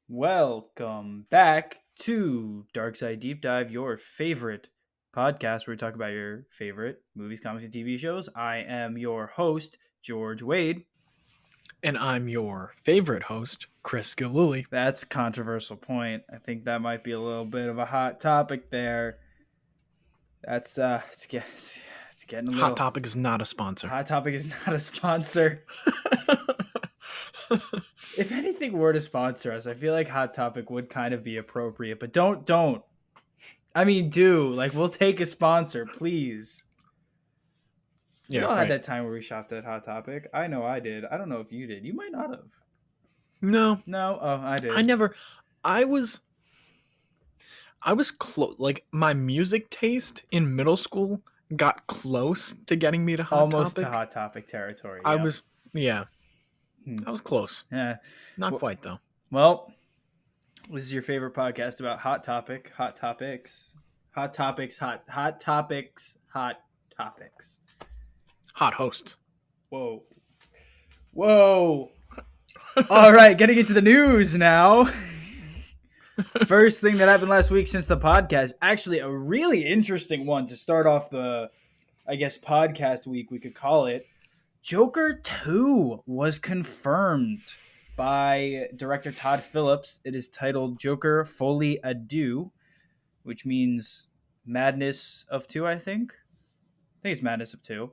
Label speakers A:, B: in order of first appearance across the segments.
A: Welcome back to Dark Side Deep Dive, your favorite podcast where we talk about your favorite movies, comics, and TV shows. I am your host, George Wade.
B: And I'm your favorite host, Chris Gillooly.
A: That's a controversial point. I think that might be a little bit of a hot topic there. That's it's getting a
B: Hot
A: little
B: Topic is not a sponsor.
A: Hot Topic is not a sponsor. If anything were to sponsor us, I feel like Hot Topic would kind of be appropriate, but don't. I mean, we'll take a sponsor, please. We all had that time where we shopped at Hot Topic. I know I did. I don't know if you did. You might not have.
B: No.
A: No? Oh, I did.
B: I never. I was close. Like, my music taste in middle school got close to getting me to Hot Topic.
A: Almost to Hot Topic territory.
B: I was close.
A: Yeah.
B: Not quite, though.
A: Well, this is your favorite podcast about Hot Topic, Hot Topics, Hot Topics, Hot Topics, Hot Topics.
B: Hot hosts.
A: Whoa. All right, getting into the news now. First thing that happened last week since the podcast, actually a really interesting one to start off the, podcast week, we could call it. Joker 2 was confirmed by director Todd Phillips. It is titled Joker Folie à Deux, which means Madness of Two, I think. I think it's Madness of Two.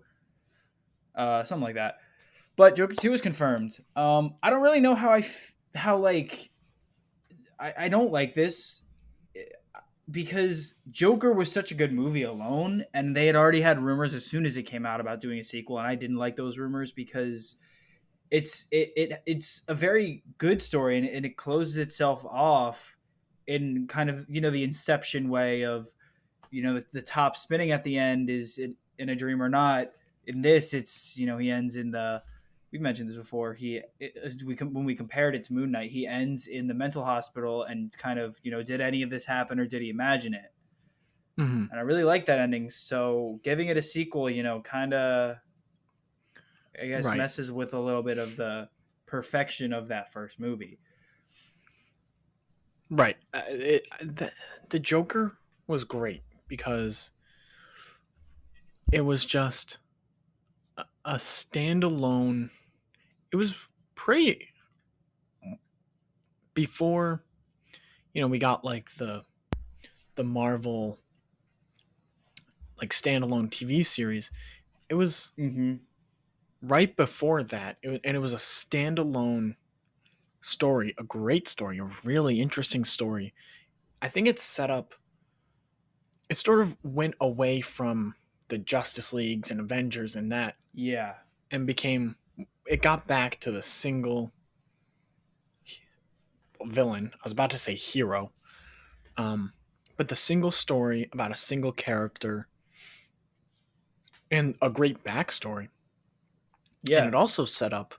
A: Something like that. But Joker 2 is confirmed. I don't really know I don't like this because Joker was such a good movie alone, and they had already had rumors as soon as it came out about doing a sequel, and I didn't like those rumors because it's a very good story, and it closes itself off in kind of, the Inception way of, the top spinning at the end is in a dream or not. In this, it's, he ends in we mentioned this before. When we compared it to Moon Knight, he ends in the mental hospital and kind of, did any of this happen or did he imagine it?
B: Mm-hmm.
A: And I really like that ending. So giving it a sequel, kind of, I guess, messes with a little bit of the perfection of that first movie.
B: Right. The Joker was great because it was just a standalone. It was pretty before, we got like the Marvel like standalone TV series. It was right before that, and it was a standalone story, a great story, a really interesting story. I think it sort of went away from the Justice Leagues and Avengers and that.
A: Yeah.
B: And it got back to the single villain. I was about to say hero. But the single story about a single character and a great backstory.
A: Yeah.
B: And it also set up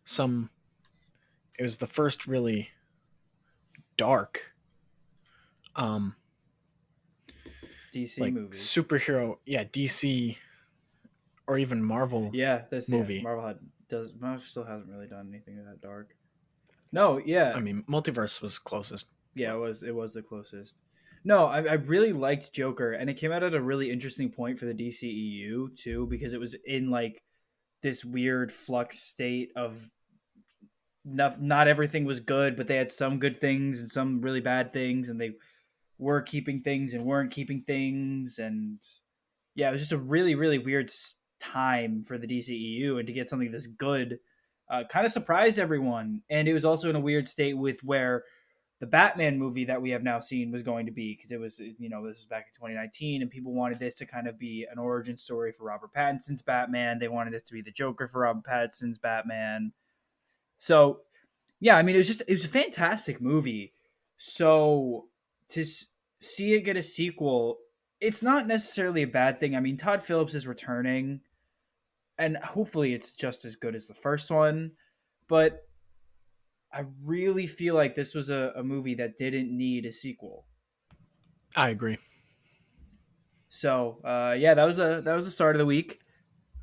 B: it was the first really dark
A: DC movie.
B: Superhero, DC or even Marvel movie.
A: Yeah, Marvel still hasn't really done anything that dark. No, yeah.
B: I mean, Multiverse was closest.
A: Yeah, it was the closest. No, I really liked Joker, and it came out at a really interesting point for the DCEU too, because it was in like this weird flux state of not everything was good, but they had some good things and some really bad things, and they were keeping things and weren't keeping things, and yeah, it was just a really, really weird time for the DCEU, and to get something this good kind of surprised everyone. And it was also in a weird state with where the Batman movie that we have now seen was going to be, because it was, this was back in 2019, and people wanted this to kind of be an origin story for Robert Pattinson's Batman. They wanted this to be the Joker for Robert Pattinson's Batman. So, yeah, I mean, it was a fantastic movie. So to see it get a sequel, it's not necessarily a bad thing. I mean, Todd Phillips is returning, and hopefully it's just as good as the first one. But I really feel like this was a movie that didn't need a sequel.
B: I agree.
A: So, that was the start of the week.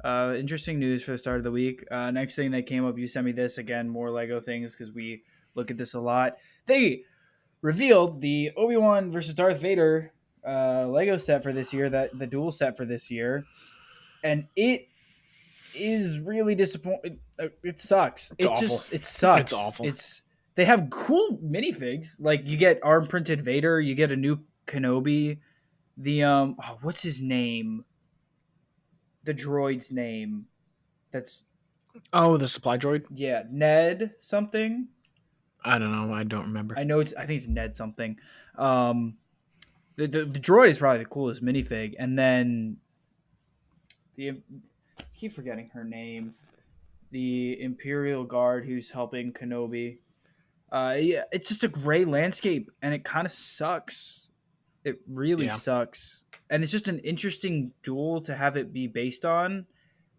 A: Interesting news for the start of the week. Next thing that came up, you sent me this again, more Lego things, because we look at this a lot. they revealed the Obi-Wan versus Darth Vader Lego set for this year, that the dual set for this year, and it is really disappointing. It sucks.
B: It's awful.
A: It
B: It's
A: sucks.
B: awful.
A: It's they have cool minifigs. Like you get arm printed Vader, you get a new Kenobi. The what's his name? The droid's name. That's
B: Oh, the supply droid?
A: yeah, Ned something.
B: I don't know. I don't remember.
A: I know it's. I think it's Ned something. Um, the droid is probably the coolest minifig, and then the I keep forgetting her name. The Imperial Guard who's helping Kenobi. Yeah, it's just a gray landscape, and it kind of sucks. It really
B: Yeah.
A: sucks, and it's just an interesting duel to have it be based on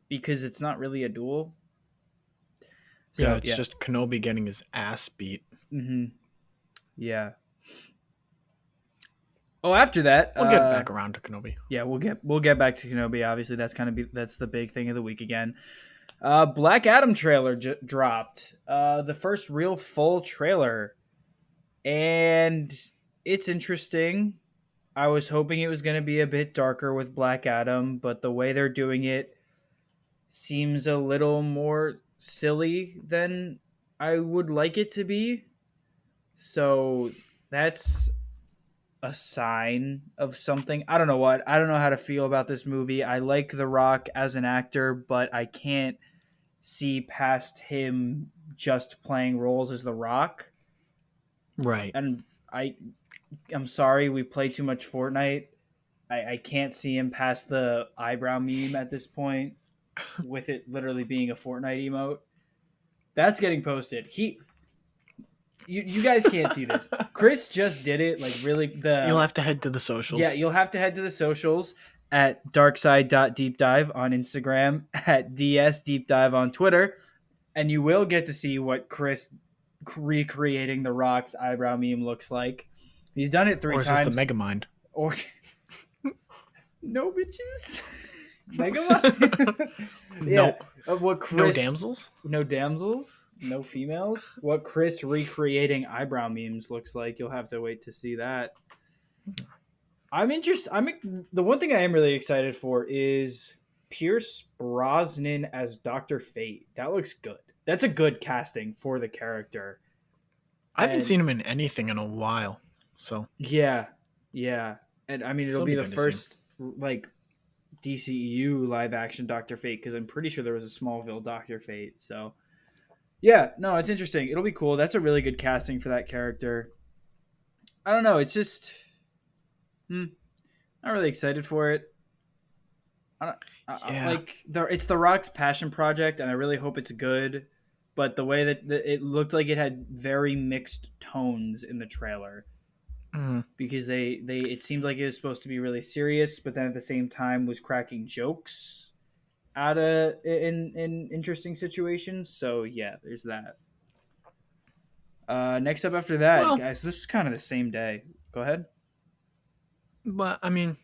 A: because it's not really a duel.
B: Yeah,
A: So
B: it's
A: yeah,
B: just Kenobi getting his ass beat.
A: yeah. Oh, after that,
B: We'll get back around to Kenobi.
A: yeah, we'll get back to Kenobi. Obviously, that's the big thing of the week again. Black Adam trailer dropped. The first real full trailer, and it's interesting. I was hoping it was going to be a bit darker with Black Adam, but the way they're doing it seems a little more silly than I would like it to be. So that's a sign of something. I don't know what. I don't know how to feel about this movie. I like The Rock as an actor, but I can't see past him just playing roles as The Rock.
B: Right.
A: And I'm sorry, we play too much Fortnite. I can't see him past the eyebrow meme at this point, with it literally being a Fortnite emote. That's getting posted. You guys can't see this. Chris just did it. Like really,
B: You'll have to head to the socials.
A: yeah, you'll have to head to the socials at darkside.deepdive on Instagram, at dsdeepdive on Twitter, and you will get to see what Chris recreating the Rock's eyebrow meme looks like. He's done it three
B: Or is this
A: times.
B: the Megamind?
A: Or no bitches. Megamind. Yeah. What Chris?
B: No damsels?
A: No damsels. No females. What Chris recreating eyebrow memes looks like. You'll have to wait to see that. I'm interested. The one thing I am really excited for is Pierce Brosnan as Dr. Fate. That looks good. That's a good casting for the character.
B: I haven't seen him in anything in a while. So
A: yeah, yeah, and I mean it'll be the first like DCEU live action Dr. Fate because I'm pretty sure there was a Smallville Dr. Fate. So yeah, no, it's interesting. It'll be cool. That's a really good casting for that character. I don't know. It's just not really excited for it.
B: yeah.
A: It's the Rock's passion project, and I really hope it's good. But the way that it looked like it had very mixed tones in the trailer, because they it seemed like it was supposed to be really serious, but then at the same time was cracking jokes out of in interesting situations. So yeah, there's that. Next up after that,
B: Well,
A: guys, this is kind of the same day. Go ahead.
B: but I mean,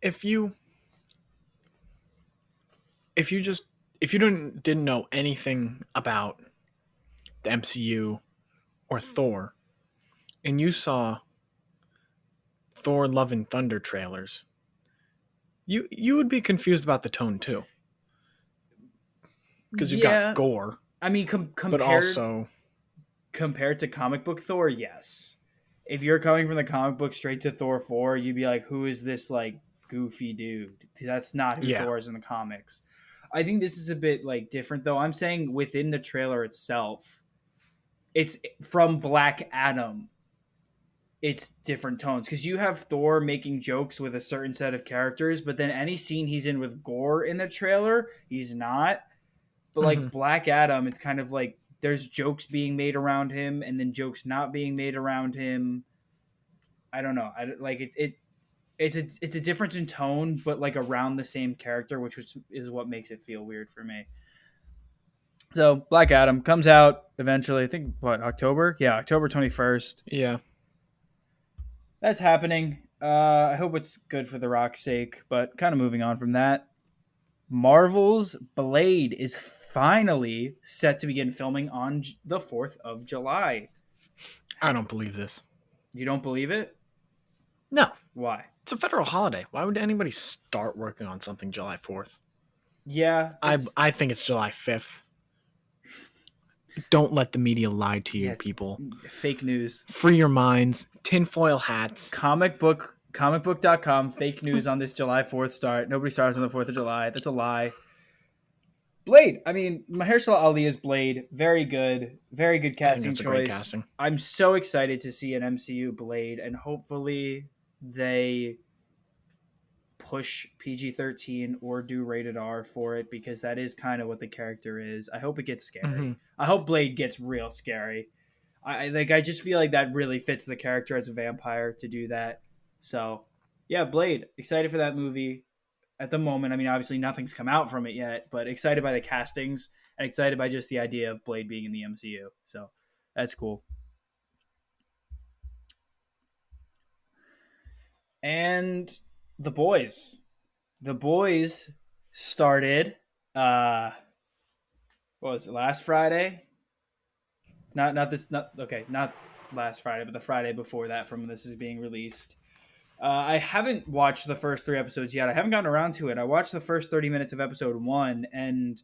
B: if you didn't know anything about the MCU or Thor, and you saw Thor: Love and Thunder trailers, you would be confused about the tone too, because you've got gore.
A: I mean,
B: but also
A: compared to comic book Thor, yes. If you're coming from the comic book straight to Thor 4, you'd be like, who is this like goofy dude? That's not who Thor is in the comics. I think this is a bit like different though. I'm saying within the trailer itself, it's from Black Adam. It's different tones because you have Thor making jokes with a certain set of characters, but then any scene he's in with gore in the trailer, he's not. But like Black Adam, it's kind of like there's jokes being made around him and then jokes not being made around him. I don't know. It's a difference in tone, but like around the same character, which is what makes it feel weird for me. So Black Adam comes out eventually. I think October? Yeah, October 21st.
B: Yeah,
A: that's happening. I hope it's good for The Rock's sake, but kind of moving on from that. Marvel's Blade is finally set to begin filming on the 4th of July.
B: I don't believe this.
A: You don't believe it?
B: No,
A: Why?
B: it's a federal holiday. Why would anybody start working on something July 4th?
A: Yeah, it's
B: I think it's July 5th. Don't let the media lie to you,
A: yeah,
B: people.
A: fake news.
B: Free your minds. Tinfoil hats.
A: Comicbook.com, fake news on this July 4th start. Nobody starts on the 4th of July. That's a lie. Blade. I mean, Mahershala Ali is Blade. Very good. Very good
B: I think
A: casting
B: that's a great
A: choice.
B: casting.
A: I'm so excited to see an MCU Blade, and hopefully they push PG-13 or do rated R for it, because that is kind of what the character is. I hope it gets
B: Mm-hmm.
A: scary. I hope Blade gets real scary. I just feel like that really fits the character as a vampire to do that. So, yeah, Blade. Excited for that movie at the moment. I mean, obviously nothing's come out from it yet, but excited by the castings and excited by just the idea of Blade being in the MCU. So, that's cool. And the boys. The boys started what was it, last Friday? Not this not okay, not last Friday, but the Friday before that from when this is being released. I haven't watched the first 3 episodes yet. I haven't gotten around to it. I watched the first 30 minutes of episode 1, and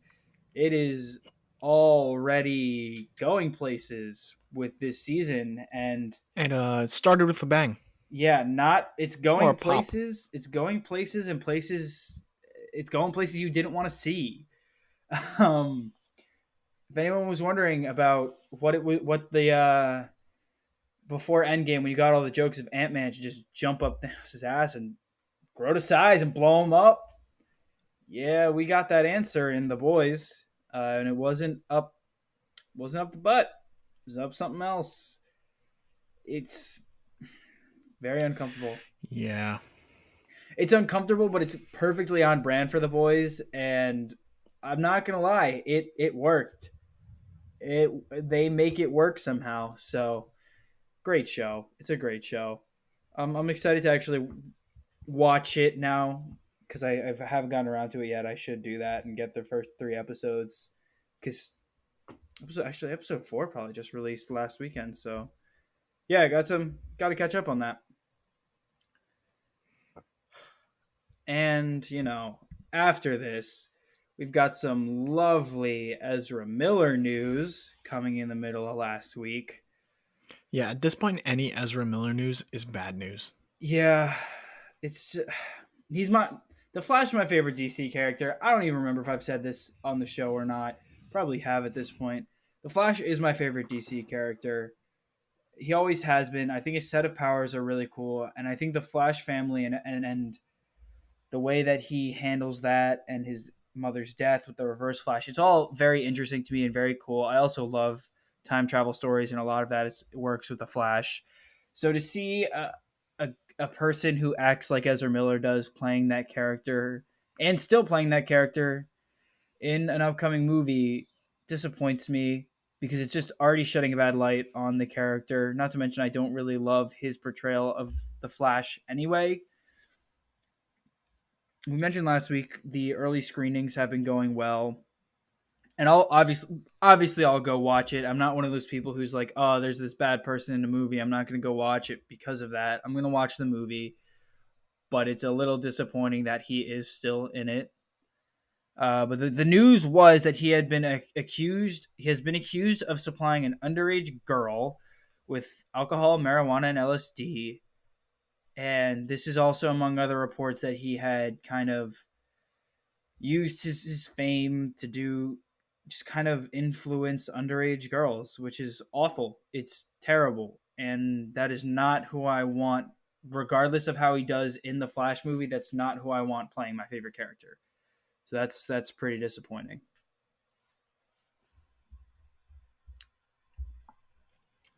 A: it is already going places with this season. And
B: And it started with a bang
A: yeah, not it's
B: or a
A: going
B: pop.
A: places. It's going places and places. It's going places you didn't want to see. Um, if anyone was wondering about what the before Endgame, when you got all the jokes of Ant-Man to just jump up Thanos' ass and grow to size and blow him up, yeah, we got that answer in the boys, and it wasn't up the butt. It was up something else. It's very uncomfortable.
B: Yeah.
A: It's uncomfortable, but it's perfectly on brand for the boys, and I'm not gonna lie, it worked. It They make it work somehow. So great show. It's a great show. I'm excited to actually watch it now because I haven't gotten around to it yet. I should do that and get the first 3 episodes because episode 4 probably just released last weekend. So yeah, I got to catch up on that. And after this, we've got some lovely Ezra Miller news coming in the middle of last week.
B: Yeah, at this point, any Ezra Miller news is bad news.
A: Yeah, it's just, he's my the Flash is my favorite DC character. I don't even remember if I've said this on the show or not. Probably have at this point. The Flash is my favorite DC character. He always has been. I think his set of powers are really cool, and I think the Flash family and the way that he handles that and his mother's death with the Reverse Flash, it's all very interesting to me and very cool. I also love time travel stories, and a lot of that works with the Flash. So to see a person who acts like Ezra Miller does playing that character and still playing that character in an upcoming movie disappoints me because it's just already shedding a bad light on the character. Not to mention, I don't really love his portrayal of the Flash anyway. We mentioned last week the early screenings have been going well. And I'll obviously I'll go watch it. I'm not one of those people who's like, oh, there's this bad person in the movie, I'm not going to go watch it because of that. I'm going to watch the movie, but it's a little disappointing that he is still in it. But the news was that he had been accused. He has been accused of supplying an underage girl with alcohol, marijuana, and LSD. And this is also among other reports that he had kind of used his fame to do just kind of influence underage girls, which is awful. It's terrible. And that is not who I want, regardless of how he does in the Flash movie. That's not who I want playing my favorite character. So that's pretty disappointing.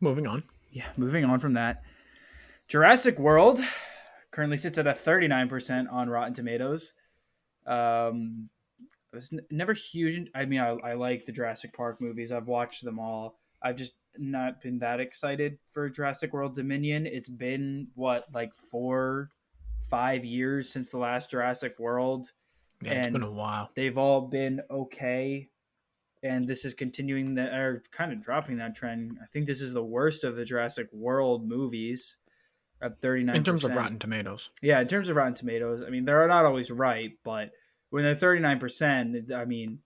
B: Moving on.
A: Yeah, moving on from that. Jurassic World currently sits at a 39% on Rotten Tomatoes. I was never huge. I mean, I like the Jurassic Park movies. I've watched them all. I've just not been that excited for Jurassic World Dominion. It's been what, like 4, 5 years since the last Jurassic World,
B: Yeah, it's been
A: and
B: a while.
A: they've all been okay. and this is continuing that, or kind of dropping that trend. I think this is the worst of the Jurassic World movies at
B: In terms of
A: 39%.
B: Rotten Tomatoes.
A: Yeah, in terms of Rotten Tomatoes, I mean they're not always right, but when they're 39%, I mean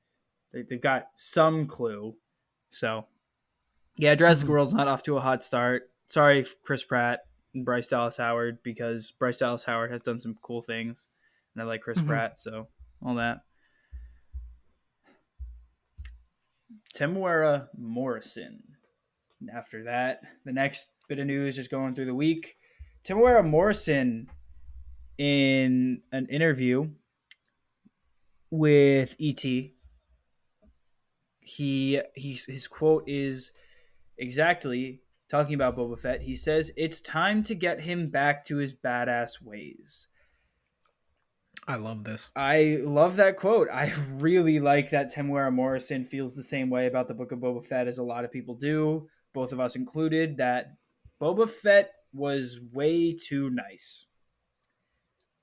A: they've got some clue. So yeah, Jurassic
B: Mm-hmm.
A: World's not off to a hot start. Sorry, Chris Pratt and Bryce Dallas Howard, because Bryce Dallas Howard has done some cool things, and I like Chris
B: Mm-hmm.
A: Pratt, so all that. Temuera Morrison. After that, the next bit of news just going through the week. Temuera Morrison, in an interview with ET, his quote is exactly talking about Boba Fett. He says, "It's time to get him back to his badass ways."
B: I love this.
A: I love that quote. I really like that Temuera Morrison feels the same way about the Book of Boba Fett as a lot of people do, both of us included, that Boba Fett was way too nice.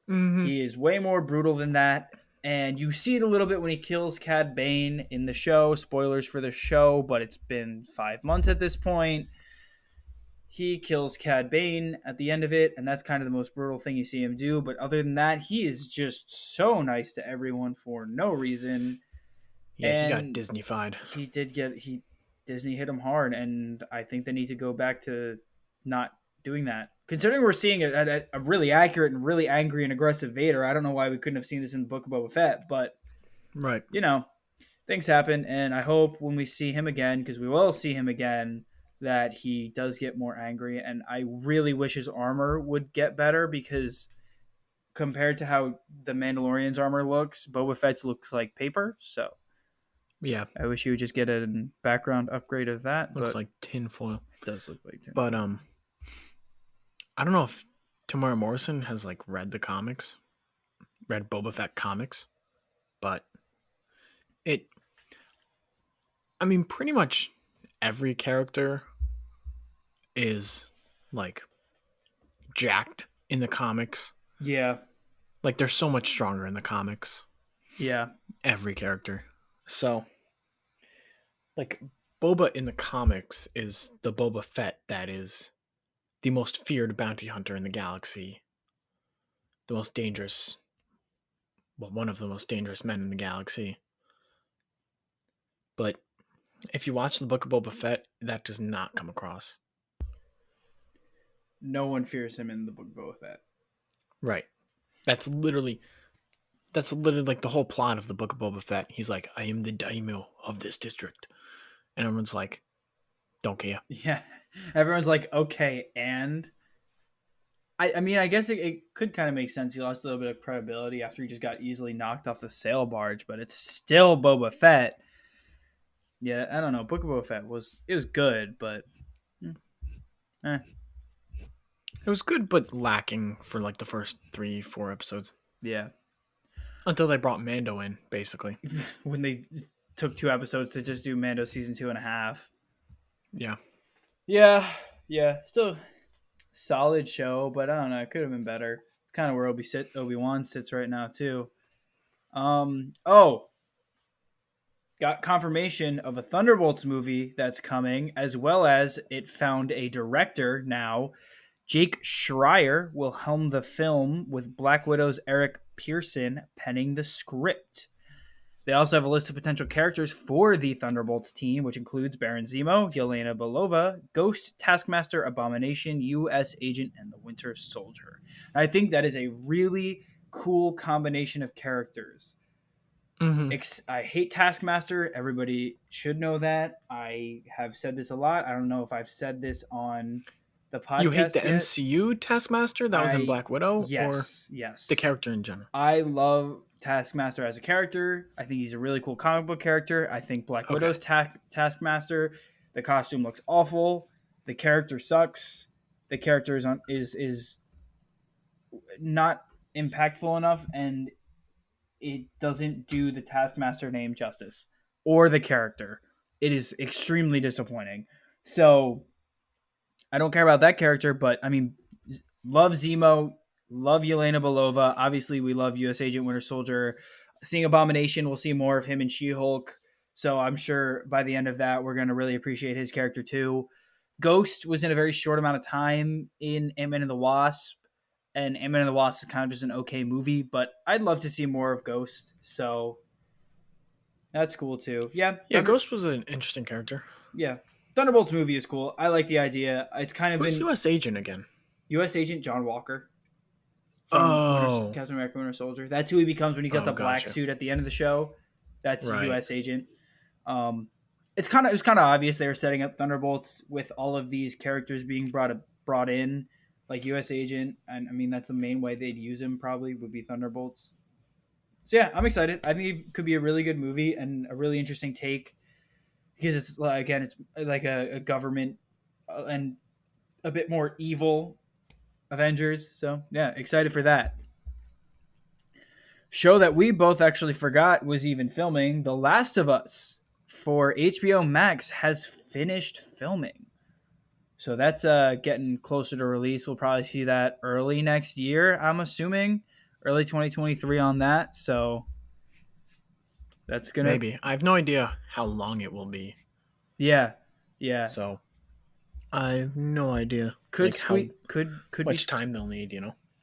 B: Mm-hmm.
A: He is way more brutal than that. And you see it a little bit when he kills Cad Bane in the show. Spoilers for the show, but it's been 5 months at this point. He kills Cad Bane at the end of it, and that's kind of the most brutal thing you see him do. But other than that, he is just so nice to everyone for no reason.
B: Yeah, he got
A: And
B: Disney-fied.
A: he Disney hit him hard, and I think they need to go back to not doing that. Considering we're seeing a really accurate and really angry and aggressive Vader, I don't know why we couldn't have seen this in the Book of Boba Fett, but
B: Right.
A: you know, things happen, and I hope when we see him again, because we will see him again, that he does get more angry. And I really wish his armor would get better, because compared to how the Mandalorian's armor looks, Boba Fett's looks like paper. So
B: Yeah.
A: I wish you would just get a background upgrade of that,
B: Looks
A: but
B: like tinfoil.
A: it does look like
B: But
A: tinfoil.
B: I don't know if Tamara Morrison has like read the comics, read Boba Fett comics, but it I mean pretty much every character is like jacked in the comics.
A: Yeah,
B: Like they're so much stronger in the comics.
A: yeah,
B: Every character. So like Boba in the comics is the Boba Fett that is the most feared bounty hunter in the galaxy, the most dangerous, well, one of the most dangerous men in the galaxy. But if you watch the Book of Boba Fett, that does not come across.
A: no one fears him in the Book of Boba Fett.
B: Right. That's literally like the whole plot of the Book of Boba Fett. He's like, I am the daimyo of this district. And everyone's like, don't care.
A: Yeah, everyone's like, okay, and I mean, I guess it could kind of make sense. He lost a little bit of credibility after he just got easily knocked off the sail barge, but it's still Boba Fett. Yeah, I don't know. Book of Boba Fett was good, but eh,
B: It was good, but lacking for like the first 3-4 episodes.
A: yeah.
B: Until they brought Mando in, basically.
A: When they took 2 episodes to just do Mando season 2.5.
B: Yeah.
A: Yeah, yeah. Still solid show, but I don't know. It could have been better. It's kind of where Obi-Wan sits right now too. Oh, got confirmation of a Thunderbolts movie that's coming, as well as it found a director now. Jake Schreier will helm the film, with Black Widow's Eric Pearson penning the script. They also have a list of potential characters for the Thunderbolts team, which includes Baron Zemo, Yelena Belova, Ghost, Taskmaster, Abomination, U.S. Agent, and the Winter Soldier. I think that is a really cool combination of characters.
B: Mm-hmm.
A: I hate Taskmaster. Everybody should know that. I have said this a lot. I don't know if I've said this on the
B: You hate
A: podcast
B: the
A: yet.
B: MCU Taskmaster that was in Black Widow, or
A: Yes.
B: the character in general?
A: I love Taskmaster as a character. I think he's a really cool comic book character. I think Black
B: Okay.
A: Widow's Taskmaster, the costume looks awful. The character sucks. The character is not impactful enough, and it doesn't do the Taskmaster name justice or the character. It is extremely disappointing. So I don't care about that character, but I mean, love Zemo, love Yelena Belova. Obviously, we love U.S. Agent Winter Soldier. Seeing Abomination, we'll see more of him in She-Hulk. So I'm sure by the end of that, we're going to really appreciate his character too. Ghost was in a very short amount of time in Ant-Man and the Wasp, and Ant-Man and the Wasp is kind of just an okay movie, but I'd love to see more of Ghost. So that's cool too. Yeah,
B: Yeah, Ghost was an interesting character.
A: yeah, Thunderbolts movie is cool. I like the idea. It's kind of
B: Who's
A: been
B: U.S. Agent again?
A: U.S. Agent John Walker from
B: Oh,
A: Captain America Winter Soldier. That's who he becomes when he got
B: oh,
A: the black
B: gotcha.
A: suit at the end of the show. That's
B: Right.
A: U.S. Agent. Um, it was kind of obvious they were setting up Thunderbolts with all of these characters being brought in, like U.S. Agent, and I mean that's the main way they'd use him probably would be Thunderbolts. So yeah, I'm excited. I think it could be a really good movie and a really interesting take because it's again it's like a government and a bit more evil Avengers. So yeah, excited for that. Show that we both actually forgot was even filming, The Last of Us for HBO Max has finished filming. So that's getting closer to release. We'll probably see that early next year, I'm assuming. Early 2023 on that. So that's going to
B: Maybe. I have no idea how long it will be.
A: yeah. Yeah.
B: So I have no idea
A: Could
B: like how
A: squeeze could be
B: much time they'll need,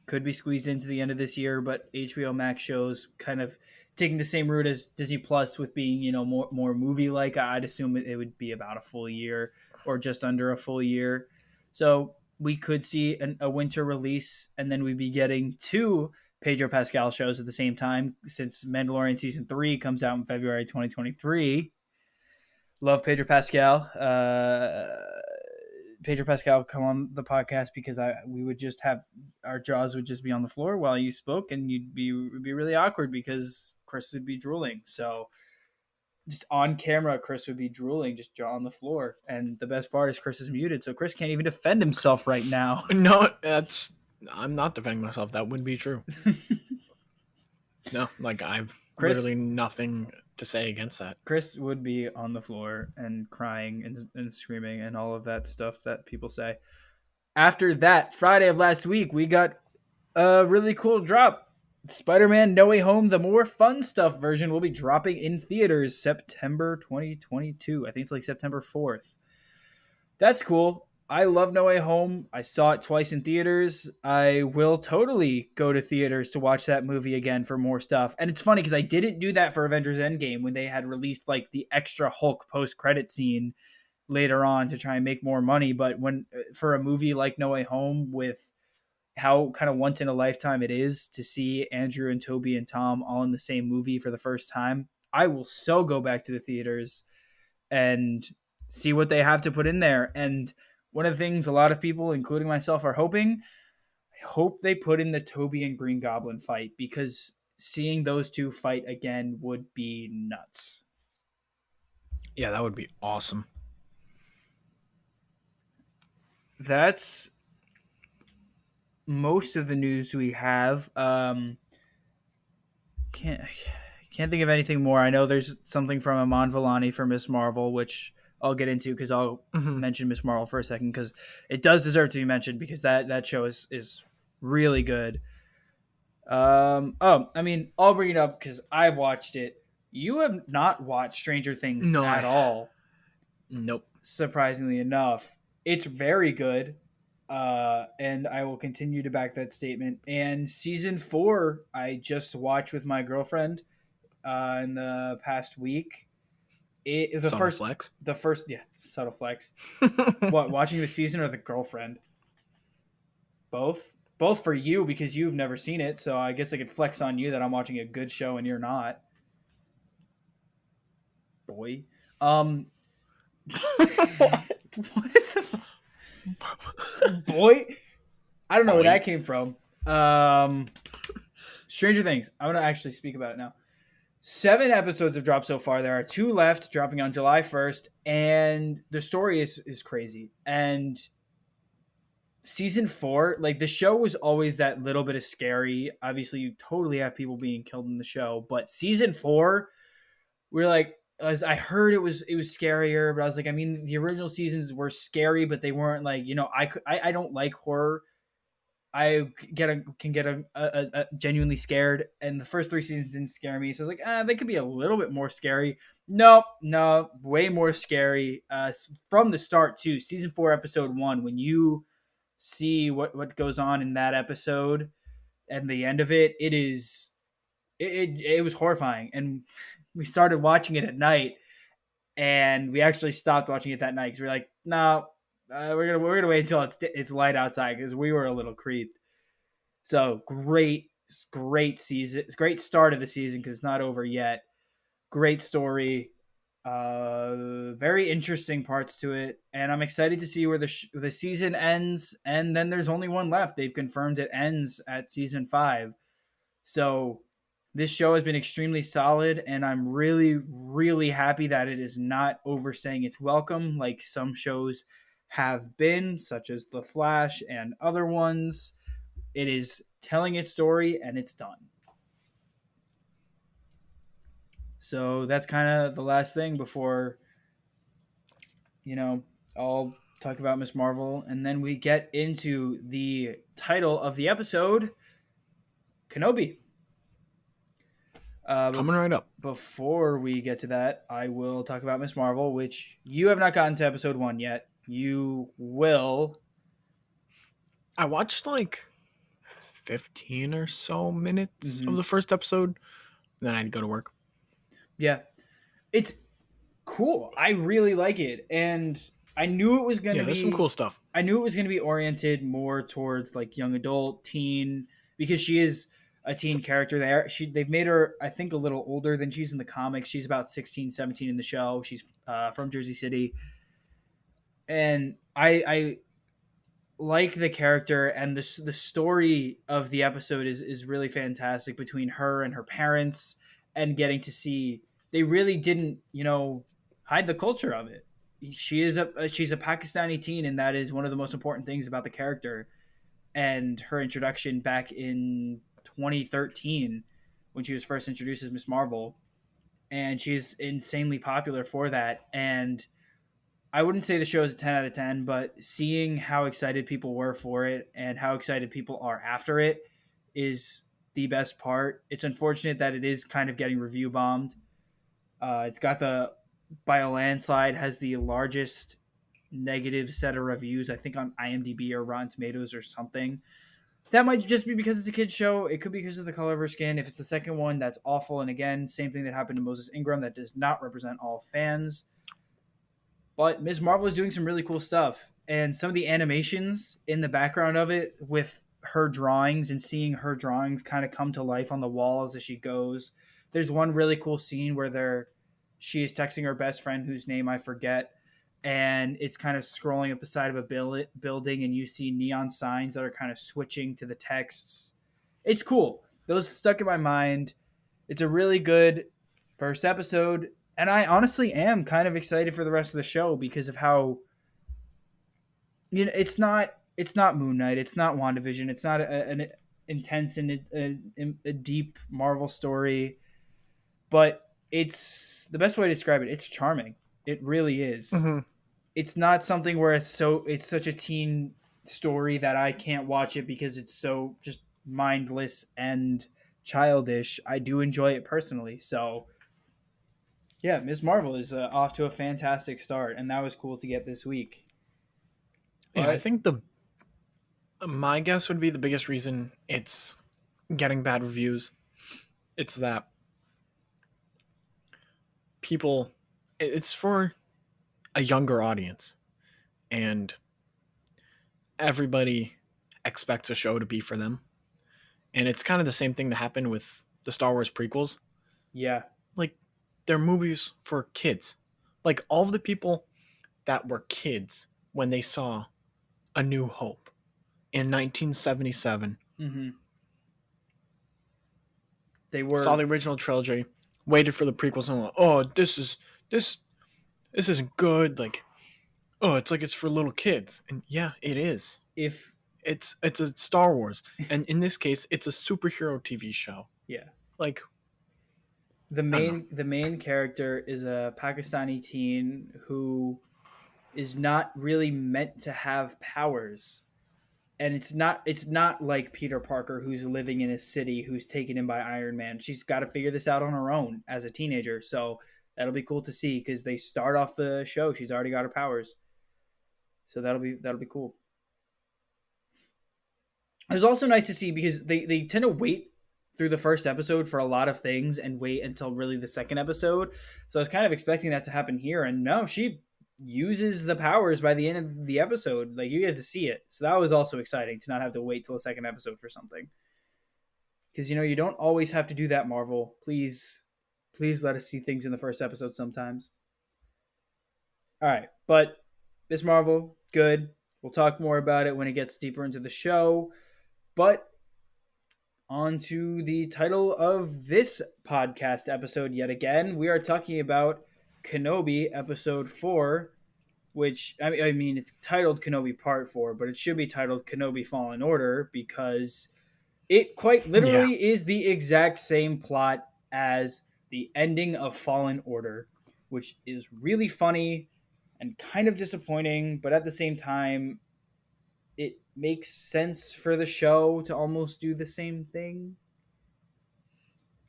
A: could be squeezed into the end of this year, but HBO Max shows kind of taking the same route as Disney Plus with being, more movie like. I'd assume it would be about a full year or just under a full year. So we could see a winter release, and then we'd be getting two Pedro Pascal shows at the same time since Mandalorian season 3 comes out in February 2023. Love Pedro Pascal. Pedro Pascal come on the podcast because we would just have our jaws would just be on the floor while you spoke, and would be really awkward because Chris would be drooling. So just on camera, Chris would be drooling, just jaw on the floor. And the best part is Chris is muted, so Chris can't even defend himself right now.
B: No, I'm not defending myself. That wouldn't be true. No, like I've
A: Chris
B: literally nothing to say against that.
A: Chris would be on the floor and crying and screaming and all of that stuff that people say. After that, Friday of last week, we got a really cool drop. Spider-Man No Way Home, the more fun stuff version, will be dropping in theaters September 2022. I think it's like September 4th. That's cool. I love No Way Home. I saw it twice in theaters. I will totally go to theaters to watch that movie again for more stuff. And it's funny because I didn't do that for Avengers Endgame when they had released like the extra Hulk post-credit scene later on to try and make more money. But when for a movie like No Way Home with how kind of once in a lifetime it is to see Andrew and Toby and Tom all in the same movie for the first time, I will so go back to the theaters and see what they have to put in there. And one of the things a lot of people, including myself, are hoping, I hope they put in the Toby and Green Goblin fight because seeing those two fight again would be nuts.
B: Yeah, that would be awesome.
A: That's most of the news we have. Can't think of anything more. I know there's something from Aman Vellani for Miss Marvel, which I'll get into because I'll
B: Mm-hmm.
A: mention Miss Marvel for a second because it does deserve to be mentioned because that show is really good. I mean, I'll bring it up because I've watched it. You have not watched Stranger Things
B: No,
A: at all,
B: nope.
A: surprisingly enough. It's very good. And I will continue to back that statement. And season 4, I just watched with my girlfriend in the past week.
B: Subtle flex.
A: Yeah, subtle flex. What, watching the season or the girlfriend? Both for you because you've never seen it, so I guess I could flex on you that I'm watching a good show and you're not. Boy. What is this? Boy? I don't know where
B: Boy.
A: that came from. Stranger Things. I'm going to actually speak about it now. 7 episodes have dropped so far. There are 2 left, dropping on July 1st, and the story is crazy. And season 4, like the show was always that little bit of scary. Obviously, you totally have people being killed in the show, but season 4, we're like, as I heard it was scarier, but I was like, I mean, the original seasons were scary, but they weren't like, I don't like horror. I can get a genuinely scared, and the first 3 seasons didn't scare me. So I was like, they could be a little bit more scary. Nope, no, way more scary. From the start too. Season 4, episode 1, when you see what goes on in that episode and the end of it, it was horrifying. And we started watching it at night, and we actually stopped watching it that night because we are like, no, we're gonna wait until it's light outside because we were a little creeped. So great season, great start of the season because it's not over yet. Great story, very interesting parts to it, and I'm excited to see where the season ends. And then there's only one left. They've confirmed it ends at season 5. So this show has been extremely solid, and I'm really, really happy that it is not overstaying its welcome like some shows have been, such as The Flash and other ones. It is telling its story, and it's done. So that's kind of the last thing before, you know, I'll talk about Miss Marvel, and then we get into the title of the episode, Kenobi. But
B: Coming right up.
A: before we get to that, I will talk about Miss Marvel, which you have not gotten to episode 1 yet. You will.
B: I watched like 15 or so minutes of
A: Mm-hmm.
B: the first episode. Then I had to go to work.
A: Yeah, it's cool. I really like it, and I knew it was going to
B: Yeah, there's some
A: be.
B: cool stuff.
A: I knew it was going to be oriented more towards like young adult, teen, because she is a teen character. They've made her, I think, a little older than she's in the comics. She's about 16, 17 in the show. She's from Jersey City, and I like the character, and the story of the episode is really fantastic between her and her parents, and getting to see they really didn't hide the culture of it. She's a Pakistani teen, and that is one of the most important things about the character. And her introduction back in 2013 when she was first introduced as Miss Marvel, and she's insanely popular for that. And I wouldn't say the show is a 10 out of 10, but seeing how excited people were for it and how excited people are after it is the best part. It's unfortunate that it is kind of getting review bombed. It's got by a landslide, has the largest negative set of reviews, I think, on IMDb or Rotten Tomatoes or something. That might just be because it's a kid's show. It could be because of the color of her skin. If it's the second one, that's awful. And again, same thing that happened to Moses Ingram. That does not represent all fans. But Ms. Marvel is doing some really cool stuff. And some of the animations in the background of it with her drawings and seeing her drawings kind of come to life on the walls as she goes. There's one really cool scene where she is texting her best friend whose name I forget, and it's kind of scrolling up the side of a building, and you see neon signs that are kind of switching to the texts. It's cool. Those stuck in my mind. It's a really good first episode, and I honestly am kind of excited for the rest of the show because of how it's not Moon Knight, it's not WandaVision, it's not an intense and a deep Marvel story, but it's the best way to describe it. It's charming. It really is.
B: Mm-hmm.
A: It's not something where it's such a teen story that I can't watch it because it's so just mindless and childish. I do enjoy it personally, so yeah, Ms. Marvel is off to a fantastic start, and that was cool to get this week.
B: Yeah, I
A: But
B: think the my guess would be the biggest reason it's getting bad reviews. It's that people, it's for a younger audience, and everybody expects a show to be for them. And it's kind of the same thing that happened with the Star Wars prequels.
A: yeah,
B: Like, they're movies for kids. Like, all of the people that were kids when they saw A New Hope in 1977,
A: mm-hmm. They
B: saw
A: were
B: the original trilogy, waited for the prequels, and were like, oh, this isn't good. Like, oh, it's like it's for little kids. And yeah, it is.
A: if
B: It's a Star Wars, and in this case, it's a superhero TV show.
A: yeah.
B: Like,
A: the
B: I don't know.
A: main character is a Pakistani teen who is not really meant to have powers. and it's not like Peter Parker who's living in a city who's taken in by Iron Man. She's got to figure this out on her own as a teenager. So that'll be cool to see because they start off the show. She's already got her powers, so that'll be cool. It was also nice to see because they tend to wait through the first episode for a lot of things and wait until really the second episode. So I was kind of expecting that to happen here, and no, she uses the powers by the end of the episode. Like you get to see it, so that was also exciting to not have to wait till the second episode for something. Because you don't always have to do that, Marvel. Please let us see things in the first episode sometimes. All right, but Miss Marvel, good. We'll talk more about it when it gets deeper into the show. But on to the title of this podcast episode yet again. We are talking about Kenobi episode 4, which I mean it's titled Kenobi Part 4, but it should be titled Kenobi Fallen Order because it quite
B: Yeah.
A: literally is the exact same plot as the ending of Fallen Order, which is really funny and kind of disappointing, but at the same time it makes sense for the show to almost do the same thing.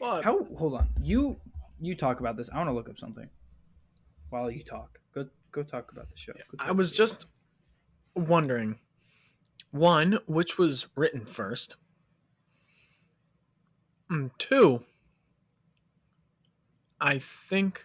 B: Well,
A: How? Hold on. You talk about this. I want to look up something while you talk. Go talk about the show. Go
B: I
A: talk
B: was
A: about the show.
B: just wondering, one, which was written first? Two, I think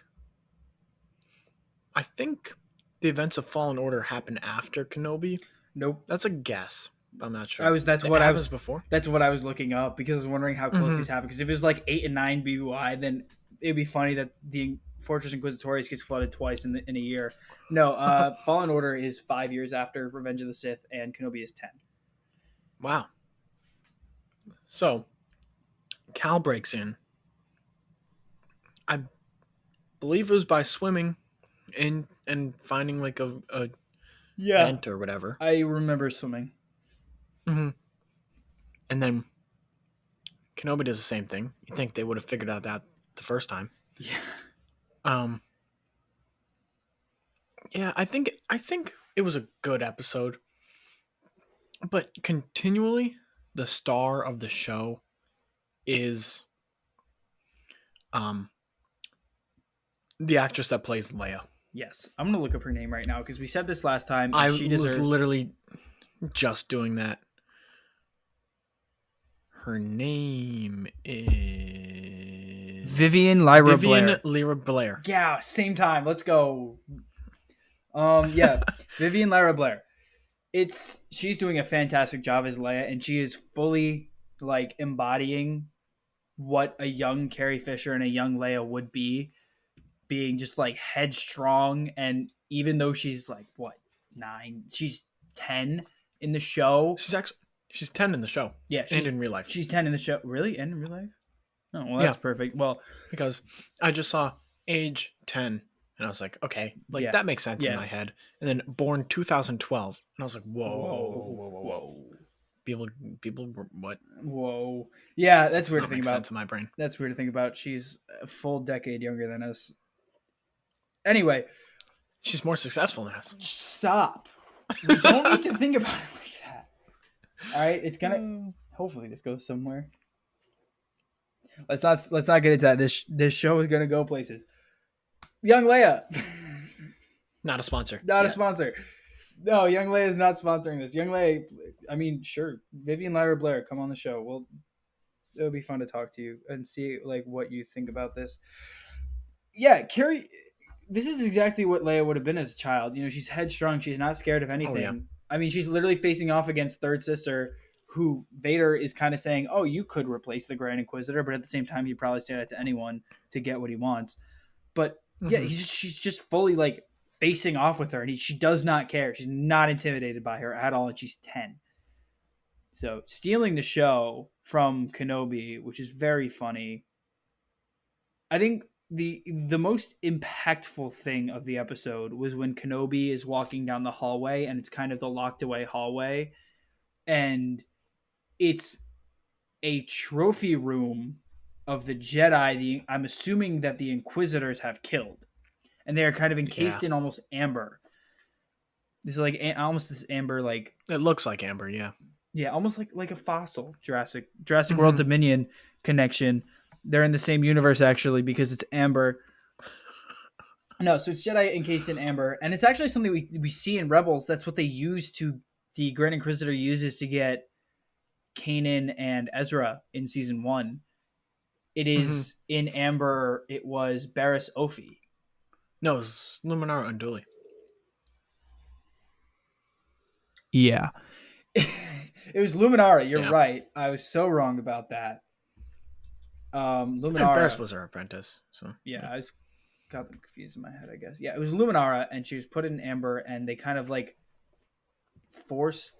B: I think the events of Fallen Order happen after Kenobi.
A: Nope.
B: That's a guess. I'm not sure.
A: I was. That's
B: It
A: what I
B: happens
A: was.
B: before.
A: That's what I was looking up because I was wondering how close
B: Mm-hmm.
A: these happen. Because if it was like 8 and 9 BY, then it'd be funny that the Fortress Inquisitorius gets flooded twice in a year. No, Fallen Order is 5 years after Revenge of the Sith, and Kenobi is 10.
B: Wow. So Cal breaks in. I believe it was by swimming and finding like a
A: Yeah,
B: vent or whatever.
A: I remember swimming.
B: Mm-hmm. And then Kenobi does the same thing. You think they would have figured out that the first time.
A: Yeah.
B: Um. Yeah, I think it was a good episode, but continually the star of the show is um the actress that plays Leia.
A: Yes, I'm gonna look up her name right now because we said this last time, and
B: I
A: she
B: was
A: deserves.
B: literally just doing that. Her name is
A: Vivian Lyra
B: Vivian
A: Blair.
B: Lyra Blair.
A: Yeah, same time. Let's go. Yeah, Vivian Lyra Blair. She's doing a fantastic job as Leia, and she is fully like embodying what a young Carrie Fisher and a young Leia would be, being just like headstrong. And even though she's like what 9, she's 10 in the show.
B: She's 10 in the show.
A: Yeah,
B: and in real life.
A: She's 10 in the show. Really? And in real life? Oh, well, that's perfect. Well,
B: because I just saw age 10 and I was like, okay, like
A: Yeah.
B: that makes sense
A: Yeah.
B: in my head. And then born 2012 and I was like,
A: whoa.
B: People what?
A: Whoa. Yeah, that's weird to think
B: Makes
A: about.
B: sense in my brain.
A: That's weird to think about. She's a full decade younger than us. Anyway,
B: she's more successful than us.
A: Stop. We don't need to think about it like that. All right, it's gonna. Hopefully, this goes somewhere. Let's not get into that. This show is gonna go places. Young Leia.
B: Not a sponsor.
A: Not a sponsor. No, Young Leia is not sponsoring this. Young Leia. I mean, sure. Vivian Lyra Blair, come on the show. Well, it'll be fun to talk to you and see like what you think about this. Yeah, Carrie. This is exactly what Leia would have been as a child. She's headstrong. She's not scared of anything.
B: Oh, yeah.
A: I mean, she's literally facing off against Third Sister, who Vader is kind of saying, oh, you could replace the Grand Inquisitor, but at the same time, he'd probably say that to anyone to get what he wants. But yeah, she's just fully like facing off with her, and she does not care. She's not intimidated by her at all, and she's 10. So stealing the show from Kenobi, which is very funny. I think the most impactful thing of the episode was when Kenobi is walking down the hallway, and it's kind of the locked away hallway, and it's a trophy room of the Jedi. I'm assuming that the Inquisitors have killed, and they are kind of encased in almost amber. This is like almost this amber, like
B: it looks like amber, yeah.
A: Yeah, almost like a fossil. Jurassic World
B: Mm-hmm.
A: Dominion connection. They're in the same universe actually because it's Amber. No, so it's Jedi encased in amber, and it's actually something we see in Rebels. That's what they use to the Grand Inquisitor uses to get Kanan and Ezra in season 1. It
B: Mm-hmm.
A: is in amber. It was Barriss Ophi.
B: No, it's Luminara Unduli.
A: Yeah, it was Luminara. You're
B: Yeah.
A: right. I was so wrong about that.
B: And Barris
A: Luminara.
B: was her apprentice, so
A: Yeah,
B: yeah.
A: I was got them confused in my head. I guess. Yeah, it was Luminara, and she was put in amber, and they kind of like forced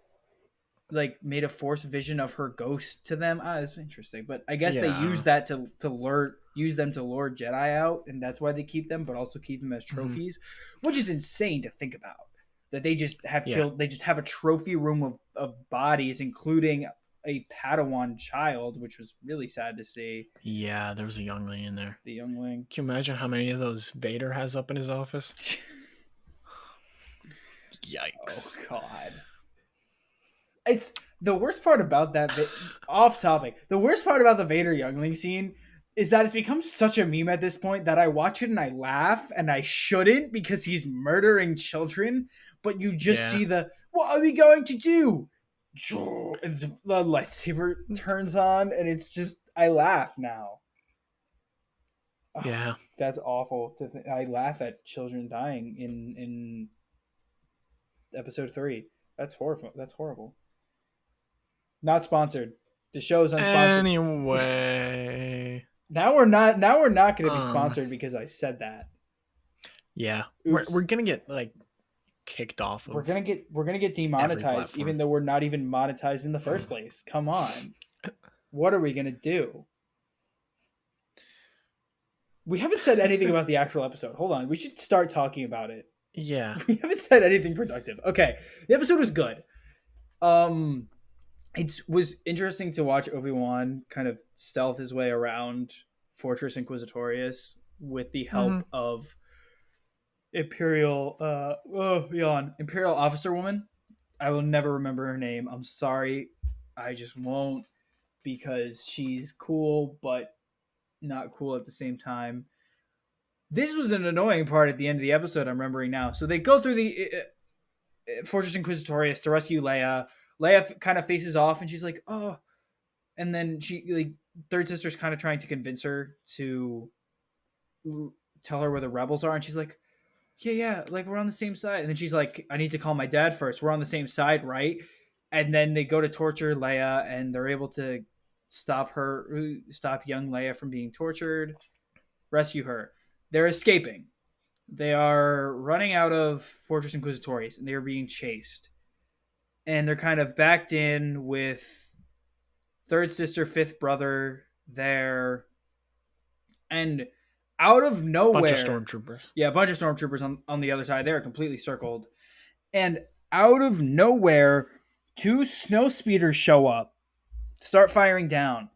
A: made a forced vision of her ghost to them. It's interesting, but I guess they use
B: Yeah.
A: that to lure use them to lure Jedi out, and that's why they keep them, but also keep them as
B: Mm-hmm.
A: trophies, which is insane to think about. That they just have
B: Yeah.
A: killed. They just have a trophy room of bodies, including a Padawan child, which was really sad to see.
B: Yeah, there was a youngling in there.
A: The youngling.
B: Can you imagine how many of those Vader has up in his office?
A: Oh
B: Yikes.
A: God. It's the worst part about that. Off topic. The worst part about the Vader youngling scene is that it's become such a meme at this point that I watch it and I laugh, and I shouldn't because he's murdering children. But you just
B: Yeah.
A: see what are we going to do? And the lightsaber turns on, and it's just I laugh now. Oh,
B: Yeah.
A: that's awful. I laugh at children dying in episode 3. That's horrible. That's horrible. Not sponsored. The show is unsponsored.
B: Anyway.
A: Now we're not going to be
B: Um
A: sponsored because I said that.
B: yeah. We're
A: Oops.
B: gonna get like kicked off of
A: We're gonna get
B: every
A: demonetized even
B: platform.
A: though we're not even monetized in the first place. Come on. What are we gonna do? We haven't said anything about the actual episode. Hold on. We should start talking about it.
B: Yeah.
A: We haven't said anything productive. Okay. The episode was good. Um it was interesting to watch Obi-Wan kind of stealth his way around Fortress Inquisitorius with the
B: Mm-hmm.
A: help of Imperial officer woman. I will never remember her name. I'm sorry. I just won't because she's cool but not cool at the same time. This was an annoying part at the end of the episode I'm remembering now. So they go through the Fortress Inquisitorius to rescue Leia. Leia kind of faces off and she's like, "Oh." And then she like third sister's kind of trying to convince her to tell her where the rebels are and she's like, yeah, like we're on the same side. And then she's like, I need to call my dad first. We're on the same side, right? And then they go to torture Leia, and they're able to stop young Leia from being tortured, rescue her. They're escaping. They are running out of Fortress Inquisitorius, and they are being chased. And they're kind of backed in with third sister, fifth brother there, and out of
B: Bunch of
A: nowhere,
B: stormtroopers.
A: yeah, a bunch of stormtroopers on the other side. They're completely circled. And out of nowhere, two snow speeders show up, start firing down,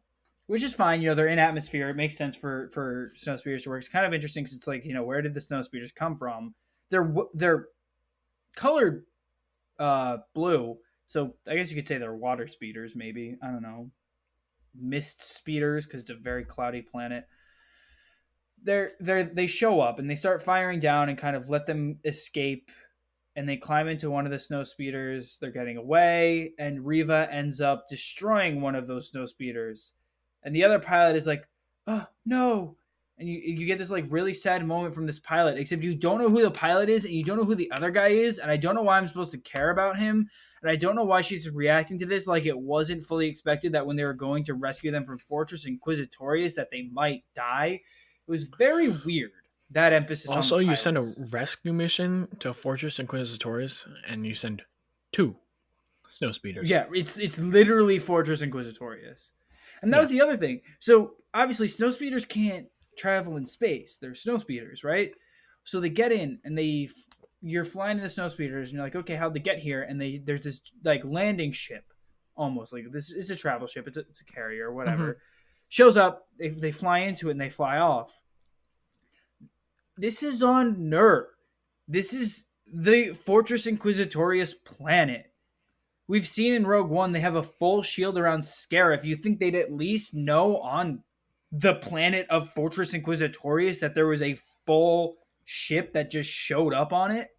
A: which is fine. You know, they're in atmosphere. It makes sense for snow speeders to work. It's kind of interesting because it's like, you know, where did the snow speeders come from? They're colored blue, so I guess you could say they're water speeders. Maybe I don't know, mist speeders because it's a very cloudy planet. They show up and they start firing down and kind of let them escape, and they climb into one of the snow speeders. They're getting away, and Riva ends up destroying one of those snow speeders. And the other pilot is like, "Oh no!" And you get this like really sad moment from this pilot, except you don't know who the pilot is, and you don't know who the other guy is, and I don't know why I'm supposed to care about him, and I don't know why she's reacting to this like it wasn't fully expected that when they were going to rescue them from Fortress Inquisitorius that they might die. It was very weird. That emphasis on the
B: Also, you send a
A: pilots.
B: rescue mission to Fortress Inquisitorius, and you send 2 snow speeders.
A: Yeah, it's literally Fortress Inquisitorius, and that
B: Yeah.
A: was the other thing. So obviously, snow speeders can't travel in space. They're snow speeders, right? So they get in, and you're flying in the snow speeders, and you're like, okay, how'd they get here? And there's this like landing ship, almost like this. It's a travel ship. It's a carrier, or
B: Mm-hmm.
A: whatever. Shows up. They fly into it and they fly off. This is on Ner. This is the Fortress Inquisitorius planet. We've seen in Rogue One they have a full shield around Scarif. You think they'd at least know on the planet of Fortress Inquisitorius that there was a full ship that just showed up on it?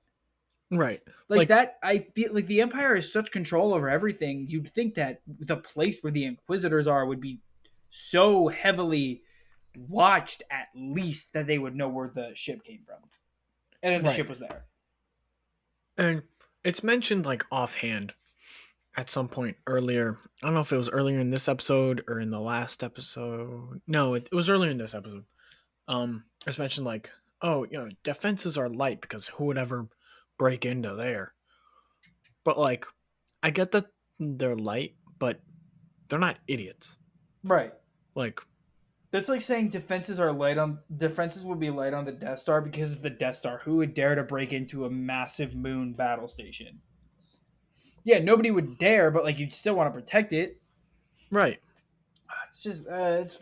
B: Right.
A: Like
B: Like,
A: that, I feel like the Empire has such control over everything. You'd think that the place where the Inquisitors are would be so heavily watched, at least, that they would know where the ship came from. And then the
B: right.
A: ship was there.
B: And it's mentioned like offhand at some point earlier. I don't know if it was earlier in this episode or in the last episode. No, it was earlier in this episode. It's mentioned like, oh, defenses are light because who would ever break into there? But like, I get that they're light, but they're not idiots.
A: Right.
B: Like,
A: That's like saying defenses would be light on the Death Star because it's the Death Star. Who would dare to break into a massive moon battle station? Yeah, nobody would dare, but like you'd still want to protect it.
B: right.
A: It's just it's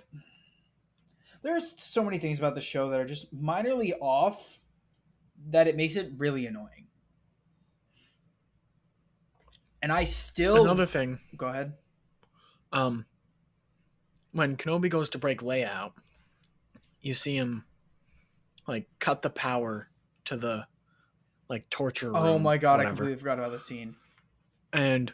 A: there's so many things about the show that are just minorly off that it makes it really annoying. And I still
B: Another thing,
A: go ahead.
B: um, when Kenobi goes to break Leia out, you see him like cut the power to the like torture
A: Oh
B: room,
A: my god, I
B: whatever.
A: completely forgot about the scene.
B: And